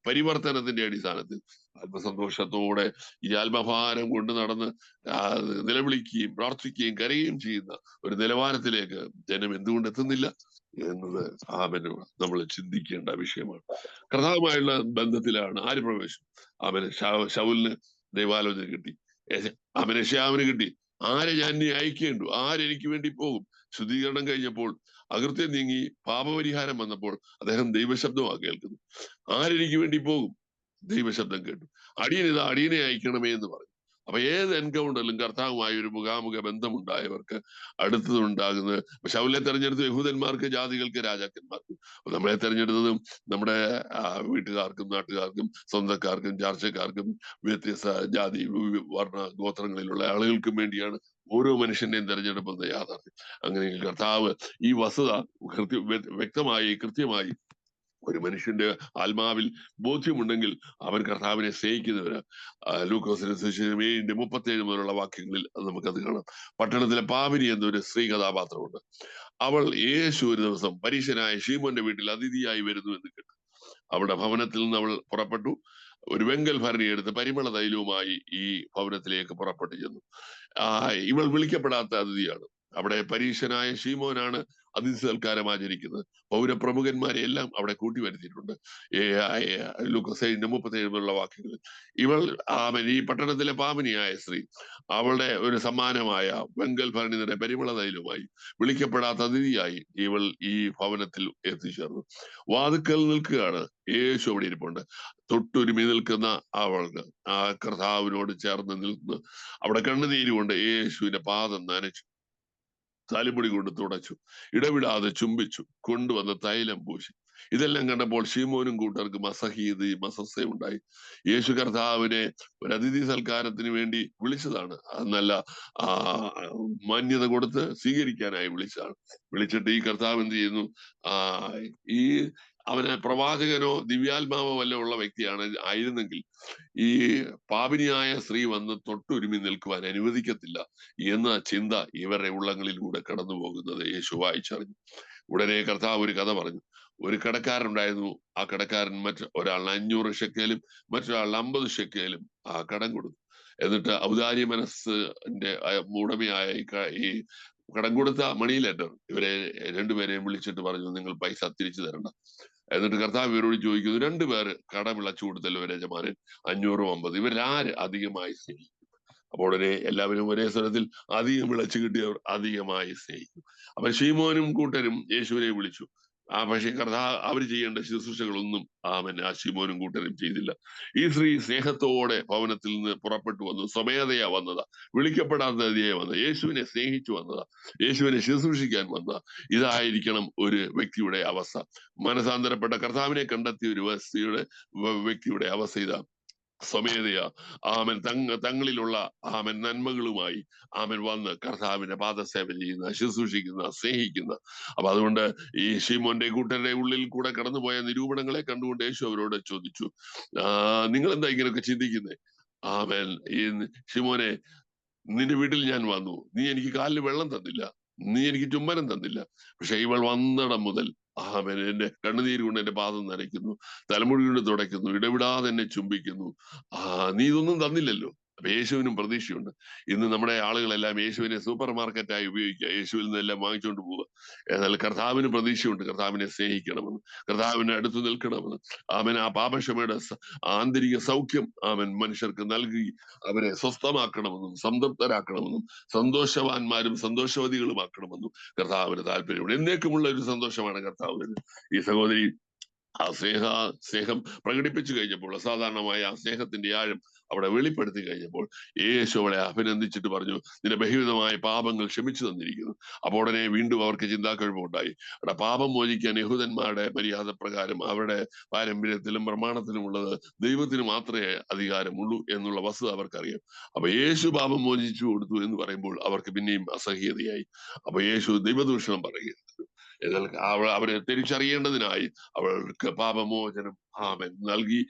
പരിവർത്തനത്തിന്റെ അടിസ്ഥാനത്തിൽ ആത്മസന്തോഷത്തോടെ ഈ ആത്മഭാരം കൊണ്ട് നടന്ന് നിലവിളിക്കുകയും പ്രാർത്ഥിക്കുകയും കരയുകയും ചെയ്യുന്ന ഒരു നിലവാരത്തിലേക്ക് ജനം എന്തുകൊണ്ട് എത്തുന്നില്ല എന്നത് നമ്മൾ ചിന്തിക്കേണ്ട വിഷയമാണ്. കർത്താവുമായുള്ള ബന്ധത്തിലാണ് ആര് പ്രവേശിച്ചു? അവന് ശൗലിന് ദൈവാലോചന കിട്ടി, അവന് യെശയ്യാവിന് കിട്ടി. ആരെ ഞാൻ ഇനി അയക്കേണ്ടു? ആരെനിക്ക് വേണ്ടി പോകും? ശുദ്ധീകരണം കഴിഞ്ഞപ്പോൾ, അകൃത്യം നീങ്ങി പാപപരിഹാരം വന്നപ്പോൾ അദ്ദേഹം ദൈവശബ്ദമാണ് കേൾക്കുന്നു. ആരെനിക്ക് വേണ്ടി പോകും? ദൈവശബ്ദം കേട്ടു. അടിയനെ അയക്കണമേ എന്ന് പറഞ്ഞു. അപ്പൊ ഏത് എൻകൗണ്ടറിലും കർത്താവുമായി ഒരു മുഖാമുഖ ബന്ധമുണ്ടായവർക്ക് അടുത്തതുണ്ടാകുന്നത്. ശൗലിനെ തെരഞ്ഞെടുത്ത യഹൂദന്മാർക്ക്, ജാതികൾക്ക്, രാജാക്കന്മാർക്കും. നമ്മളെ തെരഞ്ഞെടുത്തതും നമ്മുടെ വീട്ടുകാർക്കും നാട്ടുകാർക്കും സ്വന്തക്കാർക്കും ചാർച്ചക്കാർക്കും വ്യത്യസ്ത ജാതി വർണ്ണ ഗോത്രങ്ങളിലുള്ള ആളുകൾക്കും വേണ്ടിയാണ് ഓരോ മനുഷ്യന്റെയും തെരഞ്ഞെടുപ്പെന്ന യാഥാർത്ഥ്യം. അങ്ങനെയെങ്കിൽ കർത്താവ് ഈ വസ്തുത വ്യക്തമായി കൃത്യമായി ഒരു മനുഷ്യന്റെ ആത്മാവിൽ ബോധ്യമുണ്ടെങ്കിൽ അവൻ കർത്താവിനെ സ്നേഹിക്കുന്നവര്. ലൂക്കോസിന്റെ സുവിശേഷം 7:37 മുതലുള്ള വാക്യങ്ങളിൽ നമുക്കത് കാണാം. പട്ടണത്തിലെ പാവിനി എന്നൊരു സ്ത്രീ കഥാപാത്രമുണ്ട്. അവൾ യേശു ഒരു ദിവസം പരീശനായ ശീമോന്റെ വീട്ടിൽ അതിഥിയായി വരുന്നു എന്ന് കേട്ടു. അവളുടെ ഭവനത്തിൽ നിന്ന് അവൾ പുറപ്പെട്ടു. ഒരു വെങ്കൽ ഭരണി എടുത്ത് പരിമള തൈലവുമായി ഈ ഭവനത്തിലേക്ക് പുറപ്പെട്ടു ചെന്നു. ഇവൾ വിളിക്കപ്പെടാത്ത അതിഥിയാണ്. അവിടെ പരീശനായ ശീമോനാണ് അതിഥി സൽക്കാരം ആചരിക്കുന്നത്. പൗരപ്രമുഖന്മാരെ എല്ലാം അവിടെ കൂട്ടി വരുത്തിയിട്ടുണ്ട്. ലൂക്കോസ് 7:37 വാക്യങ്ങളിൽ ഇവൾ ഈ പട്ടണത്തിലെ പാവനിയായ സ്ത്രീ അവളുടെ ഒരു സമ്മാനമായ വെങ്കൽ ഭരണി പരിമള തൈലവുമായി വിളിക്കപ്പെടാത്ത അതിഥിയായി ഇവൾ ഈ ഭവനത്തിൽ എത്തിച്ചേർന്നു. വാതുക്കൽ നിൽക്കുകയാണ്. യേശു അവിടെ ഇരിപ്പുണ്ട്. തൊട്ടുരുമി നിൽക്കുന്ന അവൾക്ക് ആ കർത്താവിനോട് ചേർന്ന് നിൽക്കുന്നു. അവിടെ കണ്ണുനീരുകൊണ്ട് യേശുവിന്റെ പാദം നനച്ചു, തലമുടി കൊണ്ട് തുടച്ചു, ഇടവിടാതെ ചുംബിച്ചു, കൊണ്ടുവന്ന് തൈലം പൂശി. ഇതെല്ലാം കണ്ടപ്പോൾ ശീമോനും കൂട്ടർക്കും അസഹ്യതയും അസ്വസ്ഥയും ഉണ്ടായി. യേശു കർത്താവിനെ ഒരു അതിഥി സൽക്കാരത്തിന് വേണ്ടി വിളിച്ചതാണ്. അത് നല്ല ആ മാന്യത കൊടുത്ത് സ്വീകരിക്കാനായി വിളിച്ചതാണ്. വിളിച്ചിട്ട് ഈ കർത്താവ് എന്ത് ചെയ്യുന്നു? ആ ഈ അവന് പ്രവാചകനോ ദിവ്യാത്മാവോ വല്ല ഉള്ള വ്യക്തിയാണ് ആയിരുന്നെങ്കിൽ ഈ പാപിനിയായ സ്ത്രീ വന്ന് തൊട്ടുരുമി നിൽക്കുവാൻ അനുവദിക്കത്തില്ല എന്ന ചിന്ത ഇവരുടെ ഉള്ളങ്ങളിലൂടെ കടന്നു പോകുന്നത് യേശു വായിച്ചറിഞ്ഞു. ഉടനെ കർത്താവ് ഒരു കഥ പറഞ്ഞു. ഒരു കടക്കാരനുണ്ടായിരുന്നു. ആ കടക്കാരൻ ഒരാളിന് 500 ഷെക്കേലും മറ്റൊരാളിന് 50 ഷെക്കേലും ആ കടം കൊടുത്തു. എന്നിട്ട് ഔദാര്യ മനസ്സിന്റെ ഉടമയായ ഈ കടം കൊടുത്ത മണി ലെൻഡർ ഇവരെ രണ്ടുപേരെയും വിളിച്ചിട്ട് പറഞ്ഞു, നിങ്ങൾ പൈസ തിരിച്ചു തരണ്ട. എന്നിട്ട് കർത്താവ് ഇവരോട് ചോദിക്കുന്നു, രണ്ടുപേര് കടം വിളച്ചു കൊടുത്തല്ലോ യജമാനൻ, 500 50, ഇവരാര് അധികമായി സ്നേഹിക്കും? അപ്പോൾ ഉടനെ എല്ലാവരും ഒരേ സ്വരത്തിൽ അധികം വിളച്ചു കിട്ടിയവർ അധികമായി സ്നേഹിക്കും. അപ്പൊ ശീമോനും കൂട്ടരും യേശുവിനെ വിളിച്ചു. പക്ഷേ അവർ ചെയ്യേണ്ട ശുശ്രൂഷകളൊന്നും ആ ശീമോനും കൂട്ടരും ചെയ്തില്ല. ഈ സ്ത്രീ സ്നേഹത്തോടെ ഭവനത്തിൽ നിന്ന് പുറപ്പെട്ടു വന്നു. സ്വമേധയാ വന്നതാ, വിളിക്കപ്പെടാത്തതിയെ വന്നത്, യേശുവിനെ സ്നേഹിച്ചു വന്നതാ, യേശുവിനെ ശുശ്രൂഷിക്കാൻ വന്നതാ. ഇതായിരിക്കണം ഒരു വ്യക്തിയുടെ അവസ്ഥ. മനസാന്തരപ്പെട്ട കർത്താവിനെ കണ്ടെത്തിയ ഒരു വ്യക്തിയുടെ അവസ്ഥ ഇതാ. സ്വമേധയാ തങ്ങളിലുള്ള നന്മകളുമായി വന്ന് കർത്താവിന്റെ പാദസേവ ചെയ്യുന്ന, ശുശ്രൂഷിക്കുന്ന, സ്നേഹിക്കുന്ന. അപ്പൊ അതുകൊണ്ട് ഈ ശീമോന്റെ കൂട്ടരുടെ ഉള്ളിൽ കൂടെ കടന്നുപോയ നിരൂപണങ്ങളെ കണ്ടുകൊണ്ട് യേശു അവരോട് ചോദിച്ചു, നിങ്ങൾ എന്താ ഇങ്ങനെയൊക്കെ ചിന്തിക്കുന്നേ? ഈ ശീമോനെ, നിന്റെ വീട്ടിൽ ഞാൻ വന്നു, നീ എനിക്ക് കാലിൽ വെള്ളം തന്നില്ല, നീ എനിക്ക് ചുംബനം തന്നില്ല. പക്ഷെ ഇവൾ വന്നിടം മുതൽ എന്റെ കണ്ണുനീര് കൊണ്ട് എന്റെ പാദം നനയ്ക്കുന്നു, തലമുടി കൊണ്ട് തുടയ്ക്കുന്നു, ഇടവിടാതെ എന്നെ ചുംബിക്കുന്നു. നീ ഇതൊന്നും തന്നില്ലല്ലോ. അപ്പൊ യേശുവിനും പ്രതീക്ഷയുണ്ട്. ഇന്ന് നമ്മുടെ ആളുകളെല്ലാം യേശുവിനെ സൂപ്പർ മാർക്കറ്റായി ഉപയോഗിക്കുക, യേശുവിൽ നിന്നെല്ലാം വാങ്ങിച്ചുകൊണ്ട് പോവുക. എന്നാൽ കർത്താവിന് പ്രതീക്ഷയുണ്ട്. കർത്താവിനെ സ്നേഹിക്കണമെന്ന്, കർത്താവിനെ അടുത്ത് നിൽക്കണമെന്ന്. ആ പാപക്ഷമയുടെ ആന്തരിക സൗഖ്യം മനുഷ്യർക്ക് നൽകി അവരെ സ്വസ്ഥമാക്കണമെന്നും സംതൃപ്തരാക്കണമെന്നും സന്തോഷവാന്മാരും സന്തോഷവതികളുമാക്കണമെന്നും കർത്താവിന് താല്പര്യമുണ്ട്. എന്നേക്കുമുള്ള ഒരു സന്തോഷമാണ് കർത്താവിന്. ഈ സഹോദരി സ്നേഹം പ്രകടിപ്പിച്ചു കഴിഞ്ഞപ്പോൾ, അസാധാരണമായ ആ സ്നേഹത്തിന്റെ ആഴം അവിടെ വെളിപ്പെടുത്തി കഴിഞ്ഞപ്പോൾ യേശു അവളെ അഭിനന്ദിച്ചിട്ട് പറഞ്ഞു, നിന്റെ ബഹിവിധമായ പാപങ്ങൾ ക്ഷമിച്ചു തന്നിരിക്കുന്നു. അപ്പോൾ ഉടനെ വീണ്ടും അവർക്ക് ചിന്താക്കുഴപ്പമുണ്ടായി. അവിടെ പാപം മോചിക്കാൻ യഹൂദന്മാരുടെ മര്യാദ പ്രകാരം അവരുടെ പാരമ്പര്യത്തിലും പ്രമാണത്തിലും ഉള്ളത് ദൈവത്തിന് മാത്രമേ അധികാരമുള്ളൂ എന്നുള്ള വസ്തുത അവർക്കറിയാം. അപ്പൊ യേശു പാപം മോചിച്ചു കൊടുത്തു എന്ന് പറയുമ്പോൾ അവർക്ക് പിന്നെയും അസഹ്യതയായി. അപ്പൊ യേശു ദൈവദൂഷണം പറയുകയാണ്. എന്നാൽ അവരെ തിരിച്ചറിയേണ്ടതിനായി അവൾക്ക് പാപമോചനം നൽകി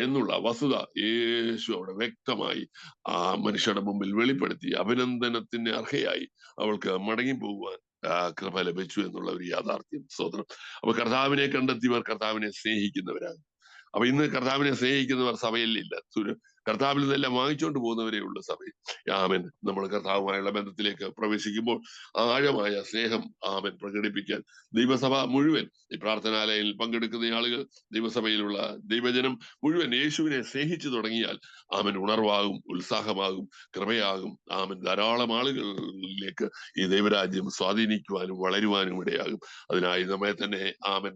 എന്നുള്ള വസ്തുത യേശു അവിടെ വ്യക്തമായി ആ മനുഷ്യരുടെ മുമ്പിൽ വെളിപ്പെടുത്തി അഭിനന്ദനത്തിന് അർഹയായി അവൾക്ക് മടങ്ങി പോകുവാൻ കൃപ ലഭിച്ചു എന്നുള്ള ഒരു യാഥാർത്ഥ്യം. സ്തോത്രം. അപ്പൊ കർത്താവിനെ കണ്ടെത്തിയവർ കർത്താവിനെ സ്നേഹിക്കുന്നവരാണ്. അപ്പൊ ഇന്ന് കർത്താവിനെ സ്നേഹിക്കുന്നവർ സഭയിലില്ല. കർത്താവിൽ നിന്നെല്ലാം വാങ്ങിച്ചുകൊണ്ട് പോകുന്നവരേ ഉള്ളൂ സഭയിൽ. നമ്മൾ കർത്താവുമായുള്ള ബന്ധത്തിലേക്ക് പ്രവേശിക്കുമ്പോൾ ആഴമായ സ്നേഹം പ്രകടിപ്പിക്കാൻ ദൈവസഭ മുഴുവൻ, ഈ പ്രാർത്ഥനാലയിൽ പങ്കെടുക്കുന്ന ആളുകൾ, ദൈവസഭയിലുള്ള ദൈവജനം മുഴുവൻ യേശുവിനെ സ്നേഹിച്ചു തുടങ്ങിയാൽ ഉണർവാകും, ഉത്സാഹമാകും, കൃപയാകും. ധാരാളം ആളുകളിലേക്ക് ഈ ദൈവരാജ്യം സ്വാധീനിക്കുവാനും വളരുവാനും ഇടയാകും. അതിനായി നമ്മെ തന്നെ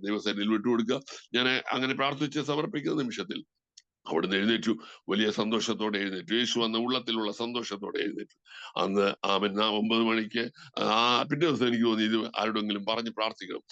ദൈവസേനയിൽ വിട്ടുകൊടുക്കുക. ഞാൻ അങ്ങനെ പ്രാർത്ഥിച്ച് സമർപ്പിക്കുന്ന നിമിഷത്തിൽ അവിടുന്ന് എഴുന്നേറ്റു, വലിയ സന്തോഷത്തോടെ എഴുന്നേറ്റു. യേശു വന്ന ഉള്ളത്തിലുള്ള സന്തോഷത്തോടെ എഴുന്നേറ്റു. അന്ന് 9 മണിക്ക് പിറ്റേ ദിവസം എനിക്ക് തോന്നി ഇത് ആരോടെങ്കിലും പറഞ്ഞ് പ്രാർത്ഥിക്കണം.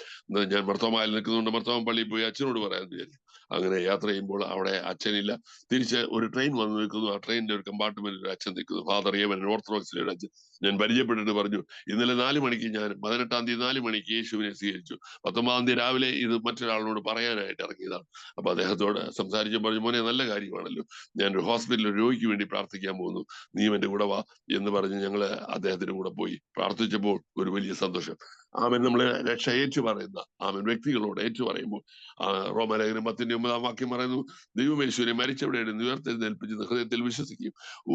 ഞാൻ മർത്തോമായിൽ നിൽക്കുന്നുണ്ട്, മർത്തോമ പള്ളിയിൽ പോയി അച്ഛനോട് പറയാമെന്ന് വിചാരിച്ചു. അങ്ങനെ യാത്ര ചെയ്യുമ്പോൾ അവിടെ അച്ഛനില്ല. തിരിച്ച് ഒരു ട്രെയിൻ വന്ന് നിൽക്കുന്നു. ആ ട്രെയിനിന്റെ ഒരു കമ്പാർട്ട്മെന്റിൽ ഒരു അച്ഛൻ നിൽക്കുന്നു. ഫാദർ ഏവൻ, ഓർത്തഡോക്സിലെ ഒരു അച്ഛൻ. ഞാൻ പരിചയപ്പെട്ടിട്ട് പറഞ്ഞു, ഇന്നലെ 4 മണിക്ക് ഞാൻ 18-ാം തീയതി 4 മണിക്ക് യേശുവിനെ സ്വീകരിച്ചു. 19-ാം തീയതി രാവിലെ ഇത് മറ്റൊരാളിനോട് പറയാനായിട്ട് ഇറങ്ങിയതാണ്. അപ്പൊ അദ്ദേഹത്തോട് സംസാരിച്ചു പറഞ്ഞു, മോനെ നല്ല കാര്യമാണല്ലോ, ഞാനൊരു ഹോസ്പിറ്റലിൽ രോഗിക്ക് വേണ്ടി പ്രാർത്ഥിക്കാൻ പോകുന്നു, നീ എന്റെ കൂടെ വാ എന്ന് പറഞ്ഞ് ഞങ്ങള് അദ്ദേഹത്തിന്റെ കൂടെ പോയി പ്രാർത്ഥിച്ചപ്പോൾ ഒരു വലിയ സന്തോഷം. നമ്മളെ രക്ഷ ഏറ്റു പറയുന്ന വ്യക്തികളോട് ഏറ്റു പറയുമ്പോൾ റോമാലേഖനം 10-9 വാക്യം പറയുന്നു, ദൈവമേശുവിനെ മരിച്ചവിടെ ഉയർത്തെഴുന്നേൽപ്പിച്ച് ഹൃദയത്തിൽ വിശ്വസിക്കും,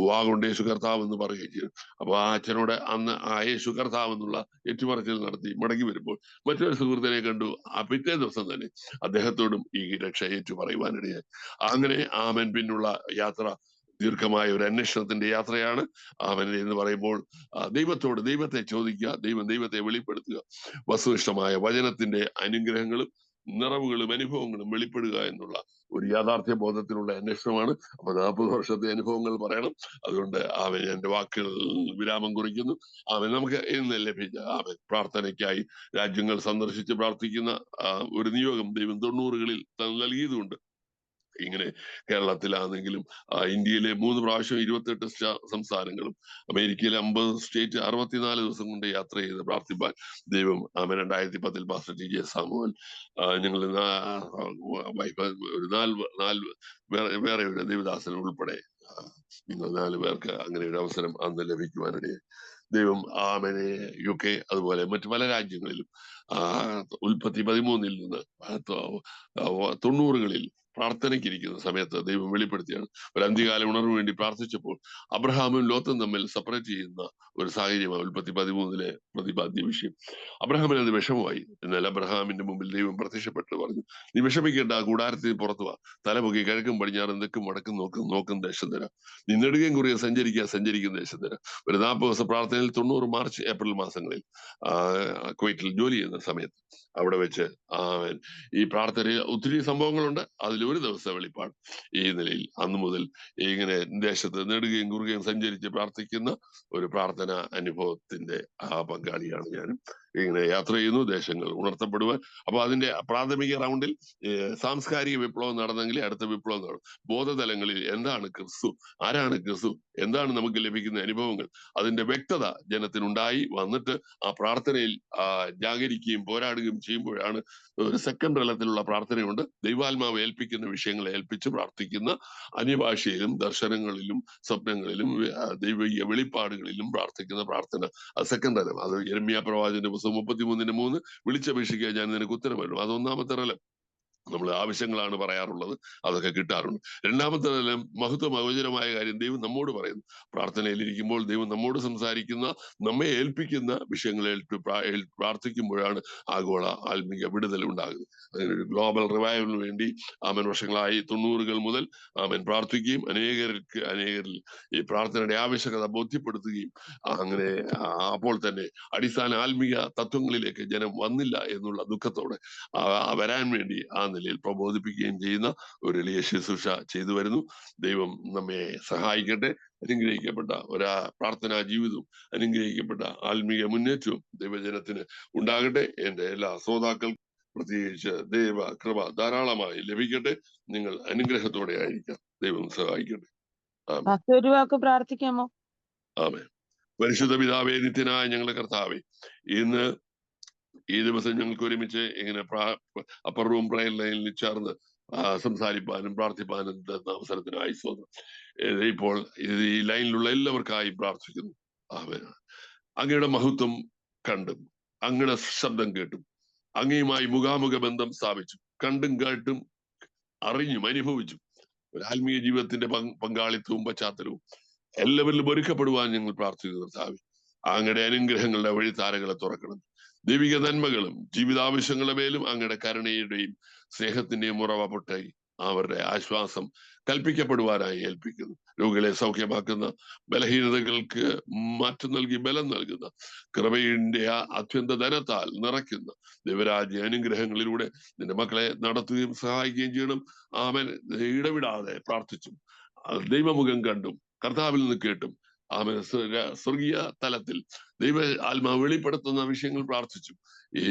വാഗുകൊണ്ട് യേശു കർത്താവ് എന്ന് പറയുകയും ചെയ്യും. അപ്പൊ ആ അച്ഛനോട് അന്ന് ആ യേശു കർത്താവ് എന്നുള്ള ഏറ്റുപറച്ചിൽ നടത്തി മടങ്ങി വരുമ്പോൾ മറ്റൊരു സുഹൃത്തിനെ കണ്ടു. പിറ്റേ ദിവസം തന്നെ അദ്ദേഹത്തോടും ഈ രക്ഷ ഏറ്റു പറയുവാനിടയായി. അങ്ങനെ പിന്നുള്ള യാത്ര ദീർഘമായ ഒരു അന്വേഷണത്തിന്റെ യാത്രയാണ്. എന്ന് പറയുമ്പോൾ ദൈവത്തെ ചോദിക്കുക, ദൈവത്തെ വെളിപ്പെടുത്തുക, വസ്തുനിഷ്ഠമായ വചനത്തിന്റെ അനുഗ്രഹങ്ങളും നിറവുകളും അനുഭവങ്ങളും വെളിപ്പെടുക എന്നുള്ള ഒരു യാഥാർത്ഥ്യ ബോധത്തിലുള്ള അന്വേഷണമാണ്. അപ്പൊ 40 വർഷത്തെ അനുഭവങ്ങൾ പറയണം. അതുകൊണ്ട് അവൻ എന്റെ വാക്കുകൾ വിരാമം കുറിക്കുന്നു. അവൻ നമുക്ക് ഇന്ന് ലഭിച്ച അവൻ പ്രാർത്ഥനയ്ക്കായി രാജ്യങ്ങൾ സന്ദർശിച്ച് പ്രാർത്ഥിക്കുന്ന ഒരു നിയോഗം ദൈവം 90കളിൽ നൽകിയതുകൊണ്ട് ഇങ്ങനെ കേരളത്തിലാണെങ്കിലും ഇന്ത്യയിലെ 3 പ്രാവശ്യം 28 സംസ്ഥാനങ്ങളും അമേരിക്കയിലെ 50 സ്റ്റേറ്റ് 64 ദിവസം കൊണ്ട് യാത്ര ചെയ്ത് പ്രാർത്ഥിപ്പാൻ ദൈവം 2010 പാസ്റ്റർ ടി ജെ സാമുവൽ ഞങ്ങൾ ഒരു വേറെ ഒരു ദേവദാസൻ ഉൾപ്പെടെ നിങ്ങൾ 4 പേർക്ക് അങ്ങനെ ഒരു അവസരം അന്ന് ലഭിക്കുവാനിടയായി. ദൈവം ആമനെ UK അതുപോലെ മറ്റു പല രാജ്യങ്ങളിലും ഉൽപ്പത്തി 13 നിന്ന് 90കളിൽ പ്രാർത്ഥനയ്ക്കിരിക്കുന്ന സമയത്ത് ദൈവം വെളിപ്പെടുത്തിയാണ്. ഒരു അന്ത്യകാല ഉണർവ് വേണ്ടി പ്രാർത്ഥിച്ചപ്പോൾ അബ്രഹാമും ലോത്തും തമ്മിൽ സെപ്പറേറ്റ് ചെയ്യുന്ന ഒരു സാഹചര്യമാണ് ഉൽപ്പത്തി 13 പ്രതിപാദ്യ വിഷയം. അബ്രഹാമിന് അത് വിഷമമായി. എന്നാൽ അബ്രഹാമിന്റെ മുമ്പിൽ ദൈവം പ്രത്യക്ഷപ്പെട്ട് പറഞ്ഞു, നീ വിഷമിക്കേണ്ട, കൂടാരത്തിന് പുറത്തു വാ, തലപൊക്കി കിഴക്കും പടിഞ്ഞാറും തെക്കും വടക്കും നോക്കും ദേശം തരാം. നീ നെടുകയും കുറിയ സഞ്ചരിക്കുന്ന ദേശം തരാം. ഒരു 40 ദിവസം പ്രാർത്ഥനയിൽ 90 മാർച്ച് ഏപ്രിൽ മാസങ്ങളിൽ കുവൈറ്റിൽ ജോലി ചെയ്യുന്ന സമയത്ത് അവിടെ വെച്ച് ഈ പ്രാർത്ഥനയിൽ ഒത്തിരി സംഭവങ്ങളുണ്ട്. അതിലൊരു ദിവസം വെളിപ്പാട് ഈ നിലയിൽ അന്നു മുതൽ ഇങ്ങനെ ദേശത്ത് നെടുകയും കുറുകയും സഞ്ചരിച്ച് പ്രാർത്ഥിക്കുന്ന ഒരു പ്രാർത്ഥന അനുഭവത്തിന്റെ പങ്കാളിയാണ് ഞാനും. ഇങ്ങനെ യാത്ര ചെയ്യുന്നു, ദേശങ്ങൾ ഉണർത്തപ്പെടുവാൻ. അപ്പൊ അതിന്റെ പ്രാഥമിക റൗണ്ടിൽ സാംസ്കാരിക വിപ്ലവം നടന്നെങ്കിൽ അടുത്ത വിപ്ലവം നടക്കും. ബോധതലങ്ങളിൽ എന്താണ് ക്രിസ്തു, ആരാണ് ക്രിസ്തു, എന്താണ് നമുക്ക് ലഭിക്കുന്ന അനുഭവങ്ങൾ, അതിന്റെ വ്യക്തത ജനത്തിനുണ്ടായി വന്നിട്ട് ആ പ്രാർത്ഥനയിൽ ജാഗരിക്കുകയും പോരാടുകയും ചെയ്യുമ്പോഴാണ് ഒരു സെക്കൻഡ് തലത്തിലുള്ള പ്രാർത്ഥനയുണ്ട്. ദൈവാത്മാവ് ഏൽപ്പിക്കുന്ന വിഷയങ്ങളെ ഏൽപ്പിച്ച് പ്രാർത്ഥിക്കുന്ന അന്യഭാഷയിലും ദർശനങ്ങളിലും സ്വപ്നങ്ങളിലും ദൈവിക വെളിപ്പാടുകളിലും പ്രാർത്ഥിക്കുന്ന പ്രാർത്ഥന അത് സെക്കൻഡ് തലം. അത് യെരമ്യാ പ്രവാചകന്റെ പുസ്തകം 33:3 വിളിച്ചപേക്ഷിക്കുക ഞാൻ നിനക്ക് ഉത്തരം വരും. അത് ഒന്നാമത്തെ തലം. നമ്മൾ ആവശ്യങ്ങളാണ് പറയാറുള്ളത്, അതൊക്കെ കിട്ടാറുണ്ട്. രണ്ടാമത്തെ തലം മഹത്വം അഗോചരമായ കാര്യം ദൈവം നമ്മോട് പറയുന്നു. പ്രാർത്ഥനയിലിരിക്കുമ്പോൾ ദൈവം നമ്മോട് സംസാരിക്കുന്ന, നമ്മെ ഏൽപ്പിക്കുന്ന വിഷയങ്ങളെ പ്രാർത്ഥിക്കുമ്പോഴാണ് ആഗോള ആത്മീക വിടുതൽ ഉണ്ടാകുന്നത്. അതിനൊരു ഗ്ലോബൽ റിവൈവലിന് വേണ്ടി വർഷങ്ങളായി 90കൾ മുതൽ പ്രാർത്ഥിക്കുകയും അനേകരിൽ ഈ പ്രാർത്ഥനയുടെ ആവശ്യകത ബോധ്യപ്പെടുത്തുകയും അങ്ങനെ അപ്പോൾ തന്നെ അടിസ്ഥാന ആത്മീക തത്വങ്ങളിലേക്ക് ജനം വന്നില്ല എന്നുള്ള ദുഃഖത്തോടെ വരാൻ വേണ്ടി നിലയിൽ പ്രബോധിപ്പിക്കുകയും ചെയ്യുന്ന ഒരു എളിയ ശുശ്രൂഷ ചെയ്തു വരുന്നു. ദൈവം നമ്മെ സഹായിക്കട്ടെ. അനുഗ്രഹിക്കപ്പെട്ട പ്രാർത്ഥനാ ജീവിതവും അനുഗ്രഹിക്കപ്പെട്ട ആത്മീയ മുന്നേറ്റവും ദൈവജനത്തിന് ഉണ്ടാകട്ടെ. എന്റെ എല്ലാ ശ്രോതാക്കൾക്കും പ്രത്യേകിച്ച് ദൈവ കൃപ ധാരാളമായി ലഭിക്കട്ടെ. നിങ്ങൾ അനുഗ്രഹത്തോടെ ആയിരിക്കാം. ദൈവം സഹായിക്കട്ടെ. ഒരു വാക്ക് പ്രാർത്ഥിക്കാമോ? ആമേൻ. പരിശുദ്ധ പിതാവേ, നിത്യനായ ഞങ്ങളുടെ കർത്താവേ, ഇന്ന് ഈ ദിവസം ഞങ്ങൾക്ക് ഒരുമിച്ച് ഇങ്ങനെ അപ്പർ റൂം പ്രയർ ലൈനിൽ ചേർന്ന് സംസാരിപ്പാനും പ്രാർത്ഥിപ്പാനും തന്ന അവസരത്തിനായി സ്വന്തം ഇപ്പോൾ ഈ ലൈനിലുള്ള എല്ലാവർക്കായി പ്രാർത്ഥിക്കുന്നു. അങ്ങയുടെ മഹത്വം കണ്ടും അങ്ങയുടെ ശബ്ദം കേട്ടും അങ്ങയുമായി മുഖാമുഖ ബന്ധം സ്ഥാപിച്ചു, കണ്ടും കേട്ടും അറിഞ്ഞും അനുഭവിച്ചും ഒരു ആത്മീയ ജീവിതത്തിന്റെ പങ്കാളിത്തവും പശ്ചാത്തലവും എല്ലാവരിലും ഒരുക്കപ്പെടുവാൻ ഞങ്ങൾ പ്രാർത്ഥിക്കുന്നു. കർത്താവേ, അങ്ങയുടെ അനുഗ്രഹങ്ങളുടെ വഴിത്താരകളെ തുറക്കണം. ദൈവിക നന്മകളും ജീവിതാവശ്യങ്ങളുടെ മേലും അങ്ങയുടെ കരുണയുടെയും സ്നേഹത്തിന്റെയും ഉറവ പൊട്ടായി അവരുടെ ആശ്വാസം കൽപ്പിക്കപ്പെടുവാനായി ഏൽപ്പിക്കുന്നു. രോഗികളെ സൗഖ്യമാക്കുന്ന, ബലഹീനതകൾക്ക് മാറ്റം നൽകി ബലം നൽകുന്ന, കൃപയുടെ അത്യന്ത ധനത്താൽ നിറയ്ക്കുന്ന ദൈവരാജ്യ അനുഗ്രഹങ്ങളിലൂടെ നിന്റെ മക്കളെ നടത്തുകയും സഹായിക്കുകയും ചെയ്യണം. ആമേൻ. ഇടവിടാതെ പ്രാർത്ഥിച്ചും ദൈവമുഖം കണ്ടും കർത്താവിൽ നിന്ന് കേട്ടും സ്വർഗീയ തലത്തിൽ ദൈവ ആത്മാവ് വെളിപ്പെടുത്തുന്ന വിഷയങ്ങൾ പ്രാർത്ഥിച്ചു ഈ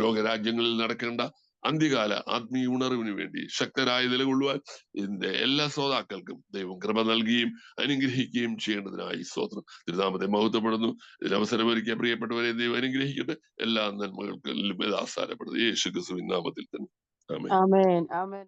ലോകരാജ്യങ്ങളിൽ നടക്കേണ്ട അന്ത്യകാല ആത്മീയ ഉണർവിന് വേണ്ടി ശക്തരായി നിലകൊള്ളുവാൻ ഇതിന്റെ എല്ലാ ശ്രോതാക്കൾക്കും ദൈവം കൃപ നൽകുകയും അനുഗ്രഹിക്കുകയും ചെയ്യേണ്ടതിനായി സ്തോത്രം. തിരുനാമത്തെ മഹത്വപ്പെടുന്നു. ഇതിൽ അവസരമൊരുക്കിയ പ്രിയപ്പെട്ടവരെ ദൈവം അനുഗ്രഹിക്കട്ടെ. എല്ലാ നന്മകൾക്കും ആസാരപ്പെടുന്നു യേശു ക്രിസ്തുവിൻ നാമത്തിൽ തന്നെ. ആമേൻ. ആമേൻ. ആമേൻ.